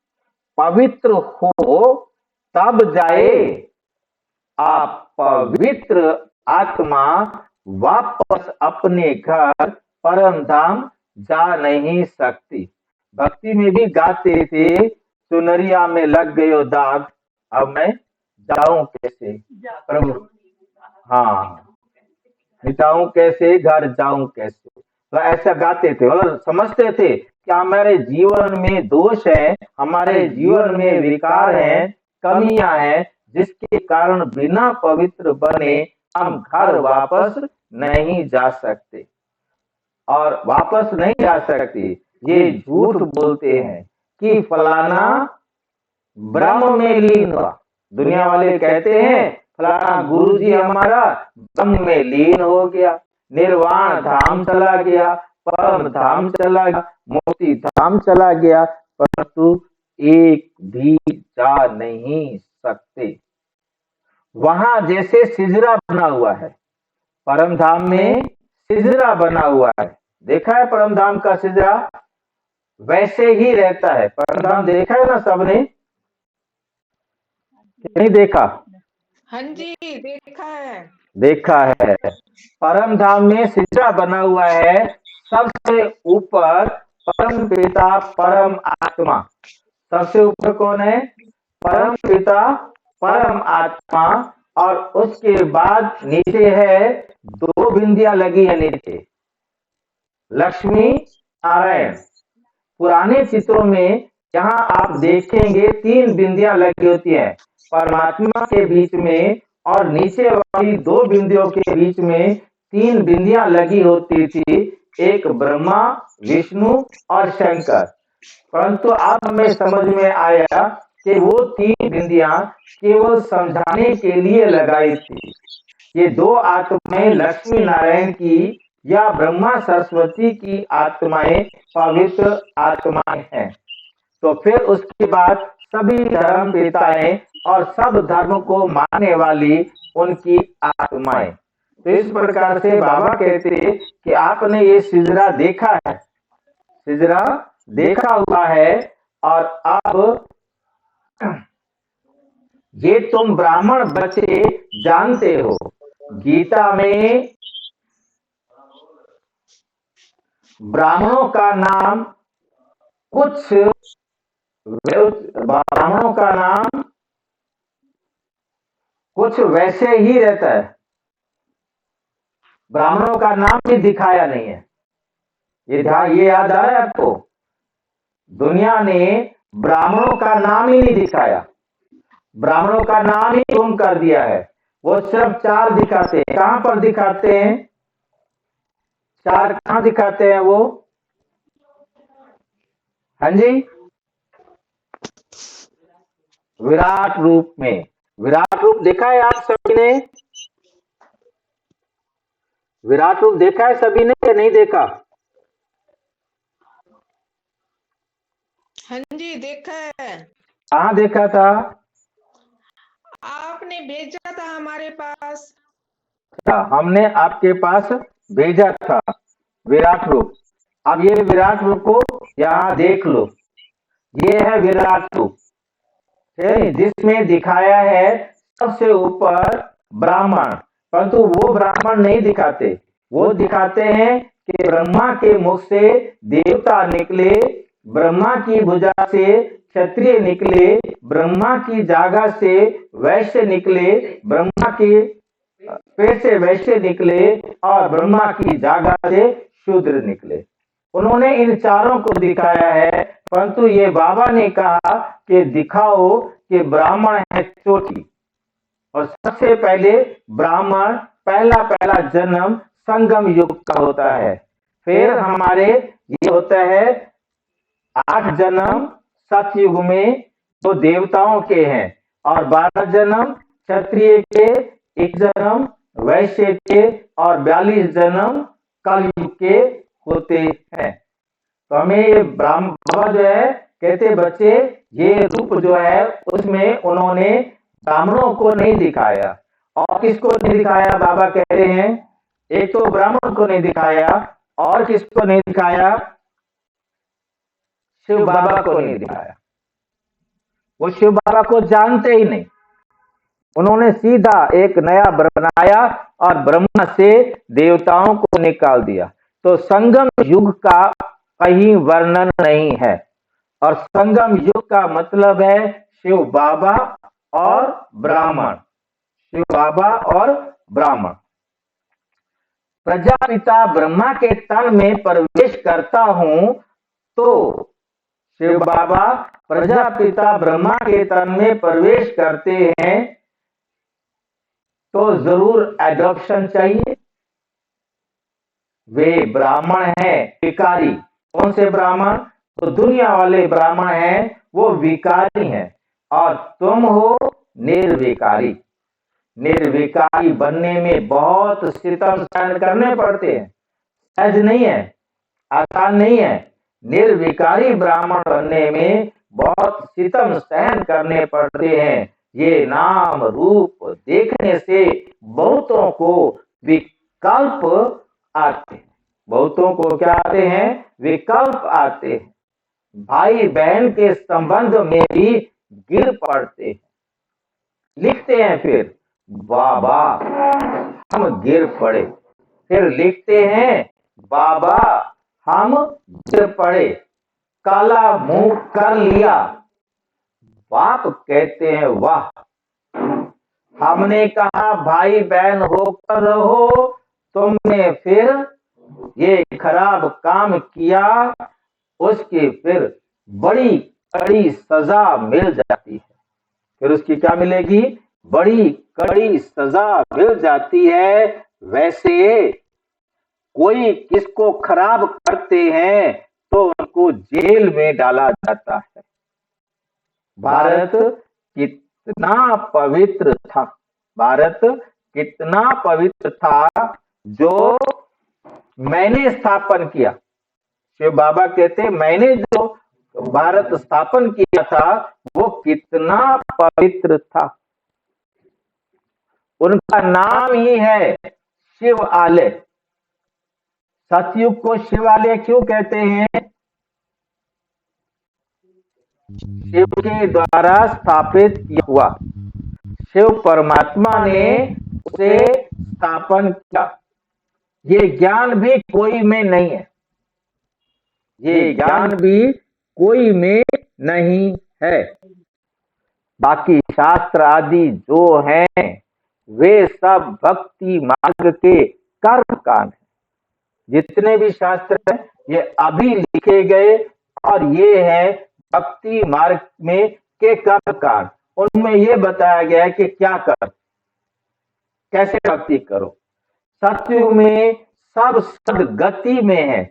पवित्र हो तब जाए, आप पवित्र आत्मा वापस अपने घर परम धाम जा नहीं सकती। भक्ति में भी गाते थे, सुनरिया में लग गयो दाग, अब मैं जाऊं कैसे प्रभु, हाँ मिटाऊं कैसे, घर जाऊं कैसे। तो ऐसा गाते थे, मतलब समझते थे कि हमारे जीवन में दोष है, हमारे जीवन में विकार हैं, कमियां हैं, जिसके कारण बिना पवित्र बने हम घर वापस नहीं जा सकते। और वापस नहीं जा सकते, ये झूठ बोलते हैं कि फलाना ब्रह्म में लीन हुआ। दुनिया वाले कहते हैं फलाना गुरुजी हमारा ब्रह्म में लीन हो गया, निर्वाण धाम चला गया, परम धाम चला गया, मोक्ति धाम चला गया, परंतु एक भी जा नहीं सकते। वहां जैसे सिजरा बना हुआ है, परम धाम में सिजरा बना हुआ है। देखा है परम धाम का सिजरा? वैसे ही रहता है। परम धाम देखा है ना सबने? नहीं देखा? हाँ जी, देखा है। देखा है। परम धाम में सिजरा बना हुआ है, सबसे ऊपर परम पिता परम आत्मा। सबसे ऊपर कौन है? परम पिता परम आत्मा। और उसके बाद नीचे है, दो बिंदियां लगी है नीचे, लक्ष्मी नारायण। पुराने चित्रों में जहां आप देखेंगे 3 बिंदियां लगी होती हैं, परमात्मा के बीच में, और नीचे वाली 2 बिंदियों के बीच में 3 बिंदियां लगी होती थी, एक ब्रह्मा, विष्णु और शंकर। परंतु अब हमें समझ में आया कि वो 3 बिंदियां केवल समझाने के लिए लगाई थी। ये 2 आत्माएं लक्ष्मी नारायण की या ब्रह्मा सरस्वती की आत्माएं पवित्र आत्माएं हैं। तो फिर उसके बाद सभी धर्म पिताएं और सब धर्म को मानने वाली उनकी आत्माएं। तो इस प्रकार से बाबा कहते हैं कि आपने ये सिजरा देखा है, सिजरा देखा हुआ है, और अब ये तुम ब्राह्मण बच्चे जानते हो, गीता में ब्राह्मणों का नाम कुछ वैसे ही रहता है, ब्राह्मणों का नाम भी दिखाया नहीं है। ये याद आ रहा है आपको? दुनिया ने ब्राह्मणों का नाम ही नहीं दिखाया, ब्राह्मणों का नाम ही गुम कर दिया है। वो सिर्फ 4 दिखाते हैं। कहां पर दिखाते हैं? 4 कहां दिखाते हैं वो? हाँ जी, विराट रूप में। विराट रूप देखा है आप सभी ने? विराट रूप देखा है सभी ने या नहीं देखा? हाँ जी, देखा है। कहां देखा था? आपने भेजा था हमारे पास। हमने आपके पास भेजा था विराट रूप। अब ये विराट रूप को यहां देख लो, ये है विराट रूप, जिसमें दिखाया है सबसे ऊपर ब्राह्मण। परंतु वो ब्राह्मण नहीं दिखाते, वो दिखाते हैं कि ब्रह्मा के मुख से देवता निकले, ब्रह्मा की भुजा से क्षत्रिय निकले, ब्रह्मा की जागा से वैश्य निकले, ब्रह्मा की पेट से वैश्य निकले, और ब्रह्मा की जागा से शूद्र निकले। उन्होंने इन चारों को दिखाया है। परंतु ये बाबा ने कहा कि दिखाओ कि ब्राह्मण है चोटी, और सबसे पहले ब्राह्मण पहला जन्म संगम युग का होता है। फिर हमारे ये होता है 8 जन्म सतयुग में, जो देवताओं के हैं, और 12 जन्म क्षत्रिय के, 1 जन्म वैश्य के, और 42 जन्म कलयुग के होते हैं। तो हमें ये बाबा जो है कहते बच्चे, ये रूप जो है उसमें उन्होंने ब्राह्मणों को नहीं दिखाया। और किसको नहीं दिखाया? बाबा कहते हैं एक तो ब्राह्मण को नहीं दिखाया, और किसको नहीं दिखाया? शिव बाबा को नहीं दिखाया। वो शिव बाबा को जानते ही नहीं। उन्होंने सीधा एक नया बनाया और ब्रह्मा से देवताओं को निकाल दिया। तो संगम युग का कहीं वर्णन नहीं है, और संगम युग का मतलब है शिव बाबा और ब्राह्मण, शिव बाबा और ब्राह्मण। प्रजापिता ब्रह्मा के तन में प्रवेश करता हूं, तो शिव बाबा प्रजापिता ब्रह्मा के तन में प्रवेश करते हैं, तो जरूर एडॉप्शन चाहिए। वे ब्राह्मण हैं विकारी। कौन से ब्राह्मण? तो दुनिया वाले ब्राह्मण हैं, वो विकारी हैं, और तुम हो निर्विकारी। निर्विकारी बनने में बहुत सितम सहन करने पड़ते हैं, सहज नहीं है, आसान नहीं है। निर्विकारी ब्राह्मण बनने में बहुत सितम सहन करने पड़ते हैं। ये नाम रूप देखने से बहुतों को विकल्प आते हैं। बहुतों को क्या आते हैं? विकल्प आते हैं। भाई बहन के संबंध में भी गिर पड़ते हैं। लिखते हैं फिर, बाबा हम गिर पड़े। फिर लिखते हैं, बाबा हम गिर पड़े, काला मुंह कर लिया। बाप कहते हैं, वाह, हमने कहा भाई बहन होकर रहो, तुमने फिर ये खराब काम किया। उसकी फिर बड़ी कड़ी सजा मिल जाती है। फिर उसकी क्या मिलेगी? बड़ी कड़ी सजा मिल जाती है। वैसे कोई किसको खराब करते हैं तो उनको जेल में डाला जाता है। भारत कितना पवित्र था, भारत कितना पवित्र था जो मैंने स्थापन किया। शिव बाबा कहते हैं, मैंने जो भारत स्थापन किया था वो कितना पवित्र था। उनका नाम ही है शिवालय। सतयुग को शिवालय क्यों कहते हैं? शिव के द्वारा स्थापित किया हुआ, शिव परमात्मा ने उसे स्थापन किया। ये ज्ञान भी कोई में नहीं है, ये ज्ञान भी कोई में नहीं है। बाकी शास्त्र आदि जो हैं वे सब भक्ति मार्ग के कर्म कांड हैं। जितने भी शास्त्र हैं ये अभी लिखे गए और ये है भक्ति मार्ग में के कर्म कांड। उनमें ये बताया गया है कि क्या कर, कैसे भक्ति करो। सतयुग में सब सदगति में है,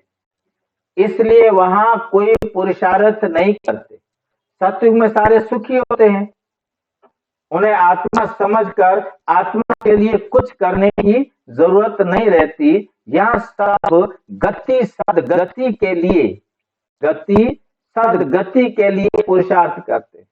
इसलिए वहां कोई पुरुषार्थ नहीं करते। सतयुग में सारे सुखी होते हैं, उन्हें आत्मा समझकर आत्मा के लिए कुछ करने की जरूरत नहीं रहती। यहाँ सब गति सदगति के लिए, गति सदगति के लिए पुरुषार्थ करते हैं।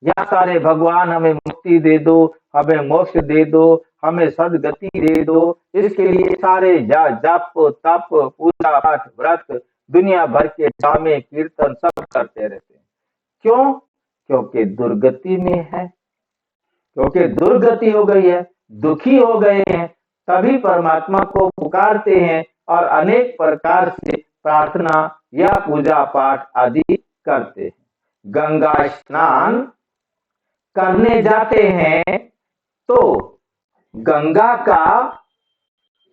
यहाँ सारे भगवान हमें मुक्ति दे दो, हमें मोक्ष दे दो, हमें सदगति दे दो, इसके लिए सारे जप तप पूजा पाठ व्रत दुनिया भर के ड्रामे कीर्तन सब करते रहते हैं। क्यों? क्योंकि दुर्गति में है, क्योंकि दुर्गति हो गई है, दुखी हो गए हैं, तभी परमात्मा को पुकारते हैं और अनेक प्रकार से प्रार्थना या पूजा पाठ आदि करते हैं। गंगा स्नान करने जाते हैं तो गंगा का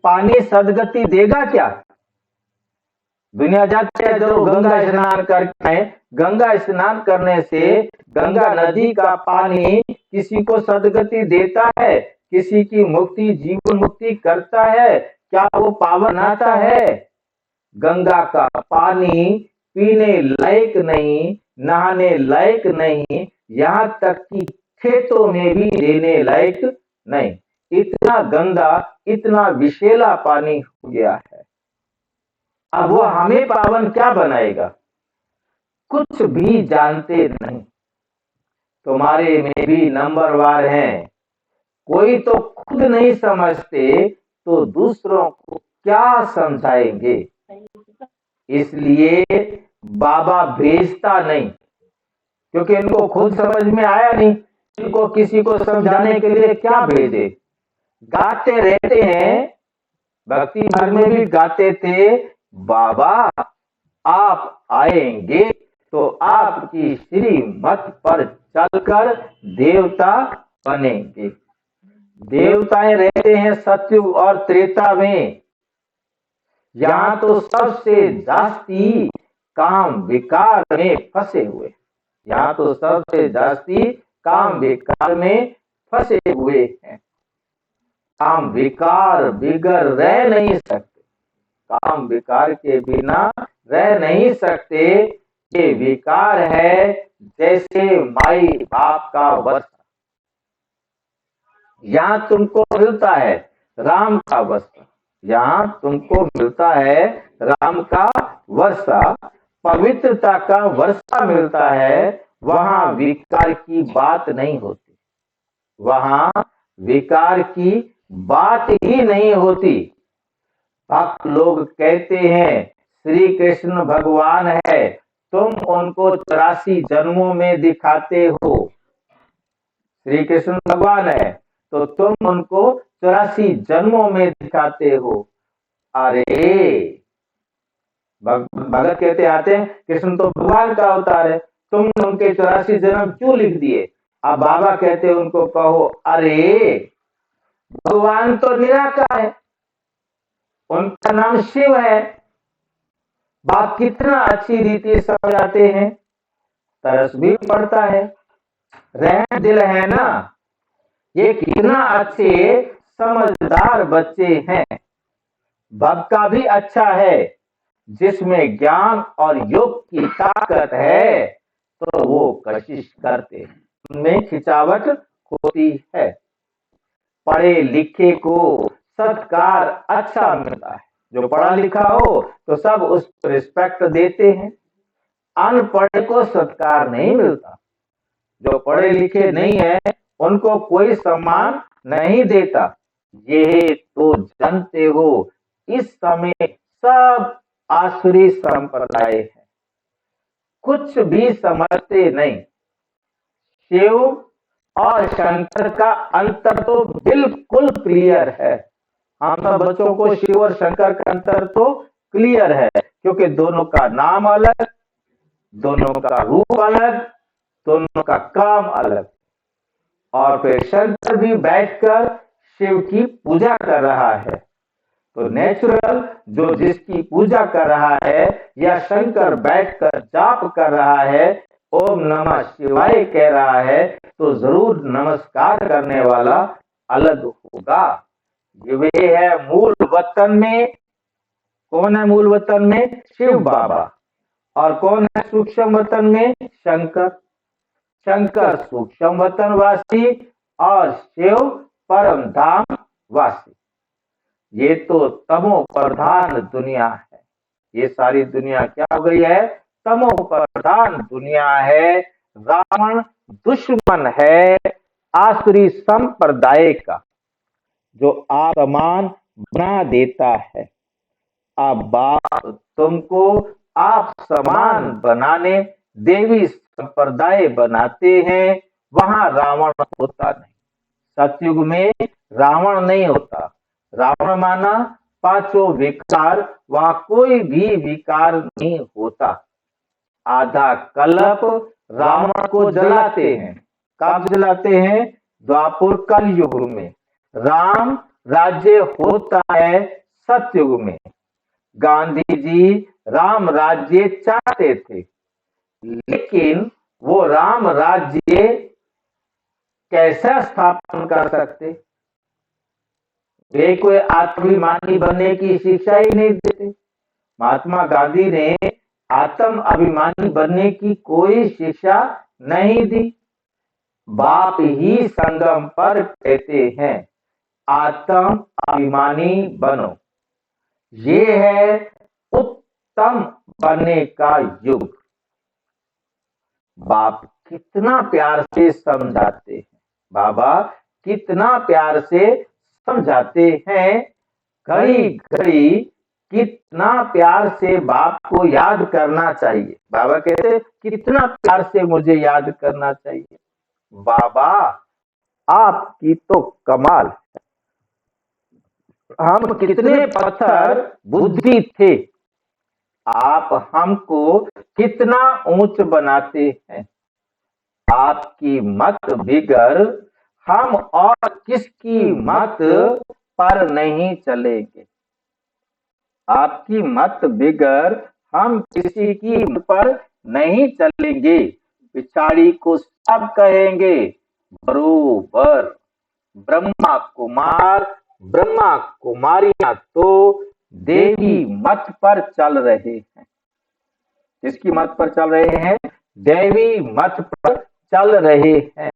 पानी सदगति देगा क्या? दुनिया जाती है जरूर गंगा स्नान करके आए। गंगा स्नान करने से गंगा नदी का पानी किसी को सदगति देता है, किसी की मुक्ति जीवन मुक्ति करता है? क्या वो पावन आता है? गंगा का पानी पीने लायक नहीं, नहाने लायक नहीं, यहाँ तक कि खेतों में भी देने लायक नहीं। इतना गंदा, इतना विषैला पानी हो गया है। अब वो हमें पावन क्या बनाएगा? कुछ भी जानते नहीं। तुम्हारे में भी नंबरवार हैं, कोई तो खुद नहीं समझते तो दूसरों को क्या समझाएंगे। इसलिए बाबा भेजता नहीं, क्योंकि इनको खुद समझ में आया नहीं, इनको किसी को समझाने के लिए क्या भेजे। गाते रहते हैं, भक्ति मार्ग में भी गाते थे, बाबा आप आएंगे तो आपकी श्रीमत पर चलकर देवता बनेंगे। देवताएं रहते हैं सतयुग और त्रेता में। यहाँ तो सबसे जास्ती काम विकार में फंसे हुए, यहाँ तो सबसे जास्ती काम विकार में फंसे हुए हैं। काम विकार बिगर रह नहीं सकते, काम विकार के बिना रह नहीं सकते। ये विकार है जैसे माई बाप का वस्त्र, यहाँ तुमको मिलता है राम का वस्त्र, यहाँ तुमको मिलता है राम का वर्षा, पवित्रता का वर्षा मिलता है। वहां विकार की बात नहीं होती, वहां विकार की बात ही नहीं होती। भक्त लोग कहते हैं श्री कृष्ण भगवान है, तुम उनको 84 जन्मों में दिखाते हो। श्री कृष्ण भगवान है तो तुम उनको 84 जन्मों में दिखाते हो। अरे भगत कहते आते हैं कृष्ण तो भगवान का अवतार है, तुमने उनके 84 जन्म क्यों लिख दिए। अब बाबा कहते उनको कहो, अरे भगवान तो निराकार है, उनका नाम शिव है। बाप कितना अच्छी रीति समझाते हैं, तरस भी पड़ता है, रहम दिल है ना। ये कितना अच्छे समझदार बच्चे हैं। भक्त का भी अच्छा है, जिसमें ज्ञान और योग की ताकत है तो वो कशिश करते हैं, उनमें खिंचावट होती है। पढ़े लिखे को सत्कार अच्छा मिलता है, जो पढ़ा लिखा हो तो सब उसको रिस्पेक्ट देते हैं। अनपढ़ को सत्कार नहीं मिलता, जो पढ़े लिखे नहीं है उनको कोई सम्मान नहीं देता। ये तो जानते हो इस समय सब आसुरी संप्रदाय है, कुछ भी समझते नहीं। शिव और शंकर का अंतर तो बिल्कुल क्लियर है। हम सब बच्चों को शिव और शंकर का अंतर तो क्लियर है, क्योंकि दोनों का नाम अलग, दोनों का रूप अलग, दोनों का काम अलग। और फिर शंकर भी बैठकर शिव की पूजा कर रहा है, तो नेचुरल जो जिसकी पूजा कर रहा है या शंकर बैठकर जाप कर रहा है, ओम नमः शिवाय कह रहा है, तो जरूर नमस्कार करने वाला अलग होगा। वे है मूल वतन में, कौन है मूल वतन में? शिव बाबा। और कौन है सूक्ष्म वतन में? शंकर। शंकर सूक्ष्म वतन वासी और शिव परम धाम वासी। ये तो तमो प्रधान दुनिया है, ये सारी दुनिया क्या हो गई है? तमो प्रधान दुनिया है। रावण दुश्मन है आसुरी संप्रदाय का, जो आसमान बना देता है। अब बाप तुमको आप समान बनाने देवी संप्रदाय बनाते हैं, वहां रावण होता नहीं। सतयुग में रावण नहीं होता। रावण माना पांचों विकार, वहां कोई भी विकार नहीं होता। आधा कल्प रावण को जलाते हैं। कब जलाते हैं? द्वापुर कलयुग में। राम राज्य होता है सतयुग में। गांधी जी राम राज्य चाहते थे, लेकिन वो राम राज्य कैसा स्थापन कर सकते? वे कोई आत्माभिमानी बनने की शिक्षा ही नहीं देते। महात्मा गांधी ने आत्म अभिमानी बनने की कोई शिक्षा नहीं दी। बाप ही संगम पर कहते हैं आत्म अभिमानी बनो। ये है उत्तम बनने का युग। बाप कितना प्यार से समझाते हैं, बाबा कितना प्यार से समझाते हैं। घड़ी घड़ी कितना प्यार से बाप को याद करना चाहिए। बाबा कहते कितना प्यार से मुझे याद करना चाहिए। बाबा आपकी तो कमाल है। हम कितने पत्थर बुद्धि थे, आप हमको कितना ऊंच बनाते हैं। आपकी मत बिगर हम और किसकी मत पर नहीं चलेंगे। आपकी मत बिगर हम किसी की मत पर नहीं चलेंगे। पिछाड़ी को सब कहेंगे बरोबर। ब्रह्मा कुमार ब्रह्मा कुमारियां तो देवी मत पर चल रहे हैं। किसकी मत पर चल रहे हैं? देवी मत पर चल रहे हैं।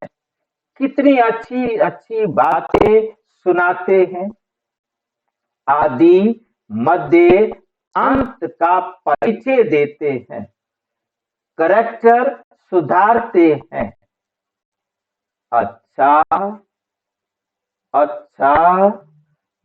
कितनी अच्छी अच्छी बातें सुनाते हैं। आदि मध्य अंत का परिचय देते हैं। करेक्टर सुधारते हैं। अच्छा अच्छा,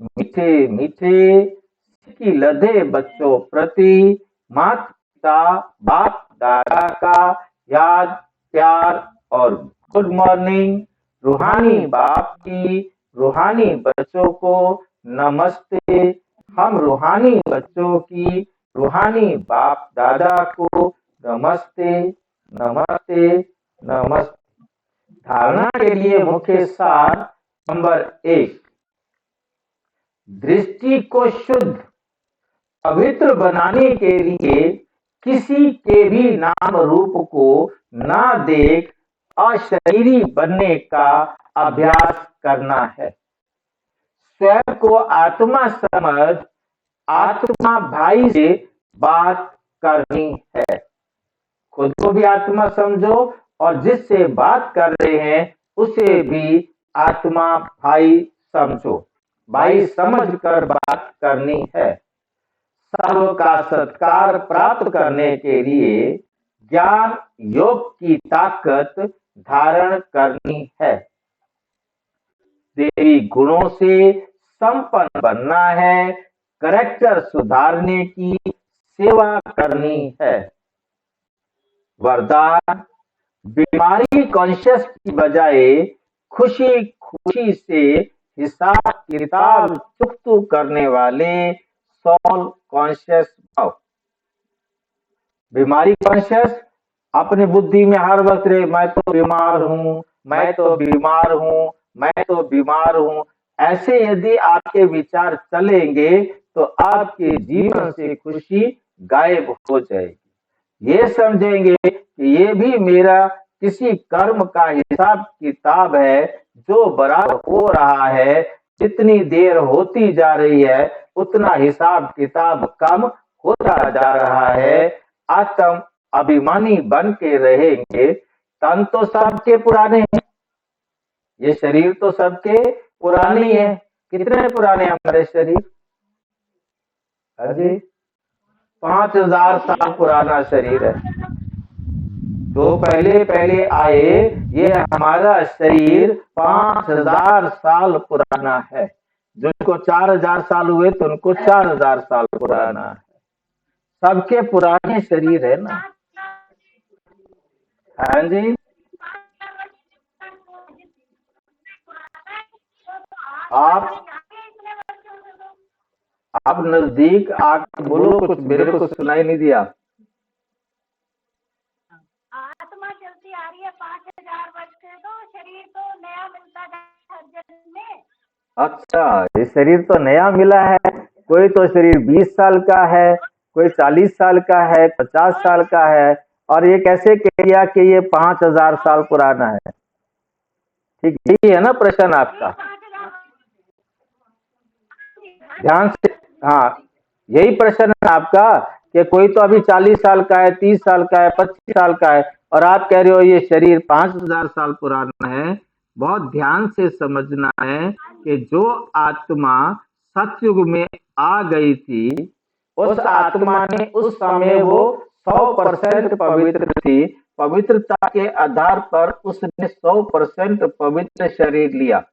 मीठे मीठे की लदे बच्चों प्रति माता पिता बाप दादा का याद प्यार और गुड मॉर्निंग। रूहानी बाप की रूहानी बच्चों को नमस्ते। हम रूहानी बच्चों की रूहानी बाप दादा को नमस्ते नमस्ते नमस्ते। धारणा के लिए मुख्य सार नंबर 1, दृष्टि को शुद्ध पवित्र बनाने के लिए किसी के भी नाम रूप को ना देख अशरीरी बनने का अभ्यास करना है। स्वयं को आत्मा समझ आत्मा भाई से बात करनी है। खुद को भी आत्मा समझो और जिससे बात कर रहे हैं उसे भी आत्मा भाई समझो। भाई समझकर बात करनी है। सर्व का सत्कार प्राप्त करने के लिए ज्ञान योग की ताकत धारण करनी है। देवी गुणों से संपन्न बनना है। करेक्टर सुधारने की सेवा करनी है। वरदान, बीमारी कॉन्शियस की बजाय खुशी खुशी से हिसाब किताब चुकतू करने वाले सोल कॉन्शियस भाव। बीमारी कॉन्शियस अपने बुद्धि में हर वक्त रहे, मैं तो बीमार हूं, मैं तो बीमार हूं, मैं तो बीमार हूं। ऐसे यदि आपके विचार चलेंगे तो आपके जीवन से खुशी गायब हो जाएगी। ये समझेंगे कि ये भी मेरा किसी कर्म का हिसाब किताब है जो बराबर हो रहा है। जितनी देर होती जा रही है उतना हिसाब किताब कम होता जा रहा है। आत्म अभिमानी बन के रहेंगे। तन तो सबके पुराने हैं, ये शरीर तो सबके पुराने हैं। कितने पुराने हमारे शरीर? अजी 5000 साल पुराना शरीर है। जो पहले पहले आए ये हमारा शरीर 5000 साल पुराना है। जिनको 4000 साल हुए तो उनको 4000 साल पुराना है। सबके पुराने शरीर है ना। हाँ जी, आप नजदीक आकर बोलो, कुछ मेरे को सुनाई नहीं दिया। आत्मा चलती आ रही है 5000 वर्ष से, तो शरीर तो नया मिलता है हर जन्म में। अच्छा, ये शरीर तो नया मिला है। कोई तो शरीर 20 साल का है, कोई 40 साल का है, 50 साल का है, और ये कैसे कह दिया कि ये 5000 साल पुराना है? ठीक, यही है ना प्रश्न आपका? ध्यान से, हाँ, यही प्रश्न है आपका कि कोई तो अभी 40 साल का है, 30 साल का है, 25 साल का है, और आप कह रहे हो ये शरीर 5000 साल पुराना है। बहुत ध्यान से समझना है कि जो आत्मा सतयुग में आ गई थी, उस आत्मा ने उस समय वो 100% पवित्र थी। पवित्रता के आधार पर उसने 100% पवित्र शरीर लिया।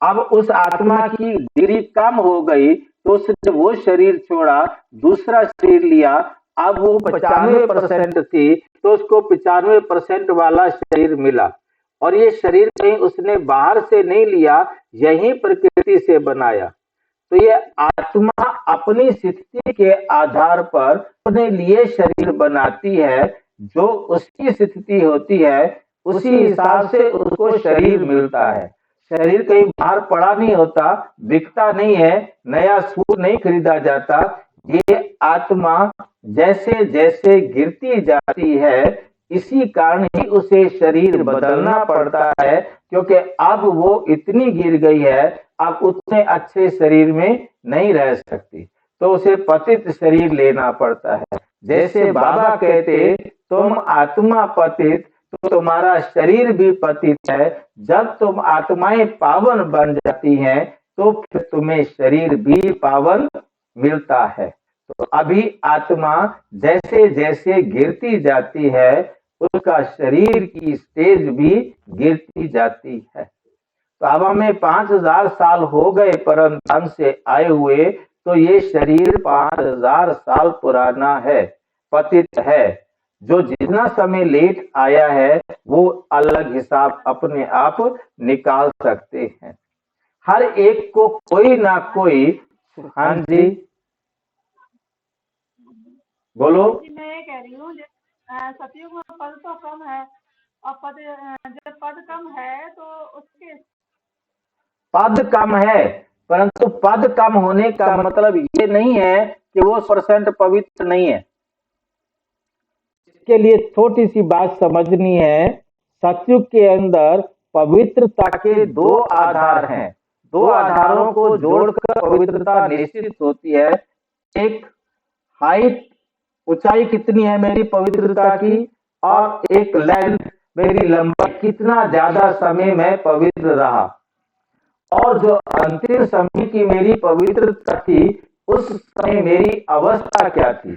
अब उस आत्मा की डिग्री कम हो गई तो उसने वो शरीर छोड़ा, दूसरा शरीर लिया। अब वो 95% थी तो उसको 95% वाला शरीर मिला। और ये शरीर कहीं उसने बाहर से नहीं लिया, यही प्रकृति से बनाया। तो ये आत्मा अपनी स्थिति के आधार पर अपने लिए शरीर बनाती है। जो उसकी स्थिति होती है उसी हिसाब से उसको शरीर मिलता है। शरीर कहीं बाहर पड़ा नहीं होता, बिकता नहीं है, नया सूट नहीं खरीदा जाता। ये आत्मा जैसे जैसे गिरती जाती है इसी कारण ही उसे शरीर बदलना पड़ता है, क्योंकि अब वो इतनी गिर गई है अब उतने अच्छे शरीर में नहीं रह सकती, तो उसे पतित शरीर लेना पड़ता है। जैसे बाबा कहते तुम आत्मा पतित, तो तुम्हारा शरीर भी पतित है। जब तुम आत्माएं पावन बन जाती हैं तो फिर तुम्हें शरीर भी पावन मिलता है। तो अभी आत्मा जैसे जैसे गिरती जाती है उसका शरीर की स्टेज भी गिरती जाती है। तो अब हमें 5000 साल हो गए परम धाम से आए हुए, तो ये शरीर 5000 साल पुराना है, पतित है। जो जितना समय लेट आया है वो अलग हिसाब अपने आप निकाल सकते हैं। हर एक को कोई ना कोई। हाँ जी बोलो। जी मैं ये कह रही हूँ सतयुग में पद तो कम है और जब पद कम है तो उसके पद कम है, परंतु पद कम होने का मतलब ये नहीं है कि वो % पवित्र नहीं है। इसके लिए छोटी सी बात समझनी है। सतयुग के अंदर पवित्रता के 2 आधार हैं। 2 आधारों को जोड़कर पवित्रता निश्चित होती है। एक हाइट, ऊंचाई कितनी है मेरी पवित्रता की, और एक लेंथ, मेरी लंबाई, कितना ज्यादा समय मैं पवित्र रहा। और जो अंतिम समय की मेरी पवित्रता थी उस समय मेरी अवस्था क्या थी,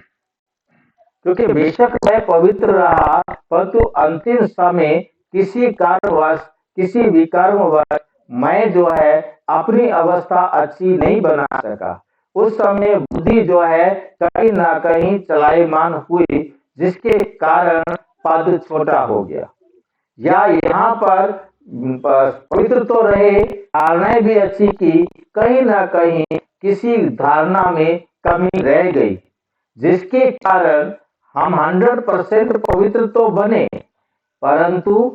क्योंकि बेशक मैं पवित्र रहा परंतु अंतिम समय किसी कारणवश, किसी विकर्मवश मैं जो है अपनी अवस्था अच्छी नहीं बना सका। उस समय बुद्धि जो है कहीं ना कहीं चलायमान हुई, जिसके कारण पद छोटा हो गया। या यहाँ पर पवित्र तो रहे, धारणाएं भी अच्छी की, कहीं ना कहीं किसी धारणा में कमी रह गई, जिसके कारण हम 100% पवित्र तो बने, परंतु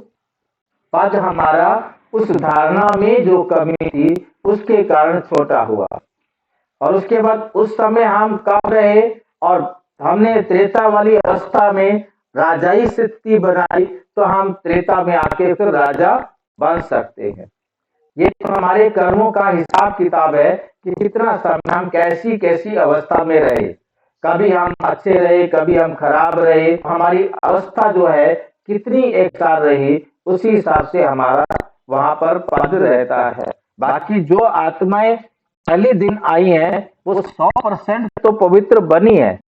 पद हमारा उस धारणा में जो कमी थी उसके कारण छोटा हुआ। और उसके बाद उस समय हम कब रहे, और हमने त्रेता वाली अवस्था में राजाई स्थिति बनाई, तो हम त्रेता में आके फिर राजा बन सकते हैं। ये तो हमारे कर्मों का हिसाब किताब है कि कितना समय हम कैसी कैसी अवस्था में रहे। कभी हम अच्छे रहे, कभी हम खराब रहे, हमारी अवस्था जो है कितनी एक साल रही, उसी हिसाब से हमारा वहां पर पद रहता है। बाकी जो आत्माएं पहले दिन आई हैं वो 100% तो पवित्र बनी है,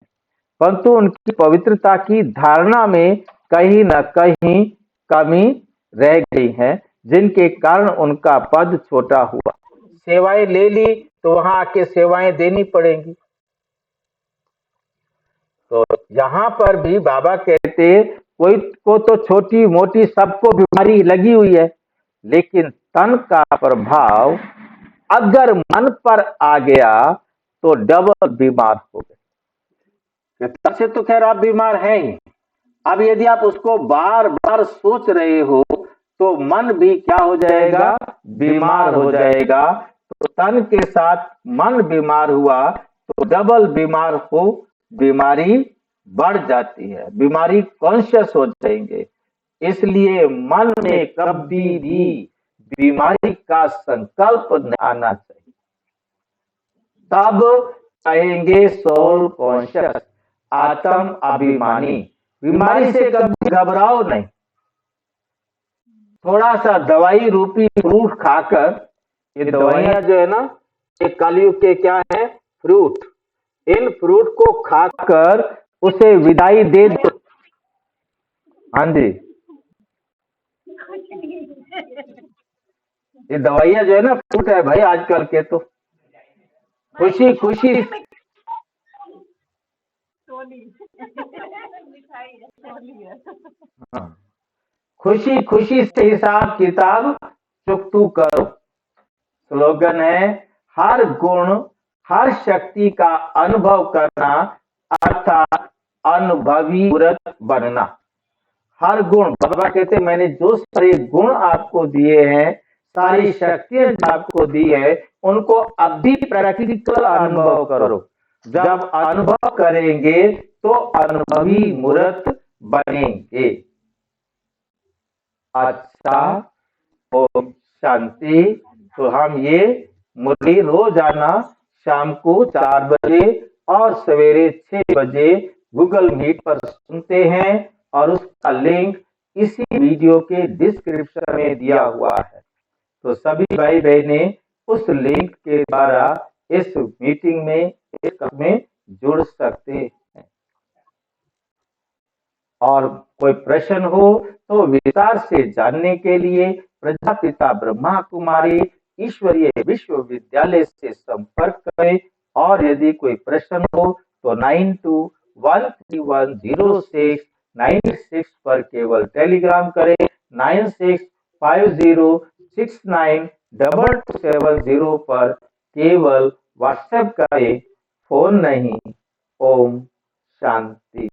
परंतु उनकी पवित्रता की धारणा में कहीं न कहीं कमी रह गई है, जिनके कारण उनका पद छोटा हुआ। सेवाएं ले ली तो वहां आके सेवाएं देनी पड़ेंगी। तो यहाँ पर भी बाबा कहते कोई को तो छोटी मोटी सबको बीमारी लगी हुई है, लेकिन तन का प्रभाव अगर मन पर आ गया तो डबल बीमार हो गए। तब से तो खैर आप बीमार हैं ही, अब यदि आप उसको बार बार सोच रहे हो तो मन भी क्या हो जाएगा, बीमार हो जाएगा। तो तन के साथ मन बीमार हुआ तो डबल बीमार हो, बीमारी बढ़ जाती है, बीमारी कॉन्शियस हो जाएंगे। इसलिए मन में कभी भी बीमारी का संकल्प न आना चाहिए, तब कहेंगे सोल कॉन्शियस, आत्म अभिमानी। बीमारी से कभी घबराओ नहीं। थोड़ा सा दवाई रूपी फ्रूट खाकर, ये दवाइयां जो है ना, ये कलयुग के क्या है, फ्रूट, इन फ्रूट को खाकर उसे विदाई दे दो। हाँ जी, ये दवाइयां जो है ना फ्रूट है भाई आजकल के, तो खुशी खुशी हाँ, खुशी खुशी से हिसाब किताब चुकतू करो। स्लोगन है हर गुण हर शक्ति का अनुभव करना, अर्थात अनुभवी मूर्त बनना। हर गुण, बाबा कहते मैंने जो सारे गुण आपको दिए हैं, सारी शक्तियां आपको दी है, उनको अभी प्रैक्टिकल अनुभव करो। जब अनुभव करेंगे तो अनुभवी मूर्त बनेंगे। अच्छा, ओम शांति। तो हम ये मुरली रोजाना शाम को 4 बजे और सवेरे 6 बजे गूगल मीट पर सुनते हैं और उसका लिंक इसी वीडियो के डिस्क्रिप्शन में दिया हुआ है। तो सभी भाई बहने उस लिंक के द्वारा इस मीटिंग में जुड़ सकते हैं। और कोई प्रश्न हो तो विस्तार से जानने के लिए प्रजापिता ब्रह्मा कुमारी ईश्वरीय विश्वविद्यालय से संपर्क करें। और यदि कोई प्रश्न हो तो 9213106996 पर केवल टेलीग्राम करें। 9650692270 पर केवल व्हाट्सएप करें, फोन नहीं। ओम शांति।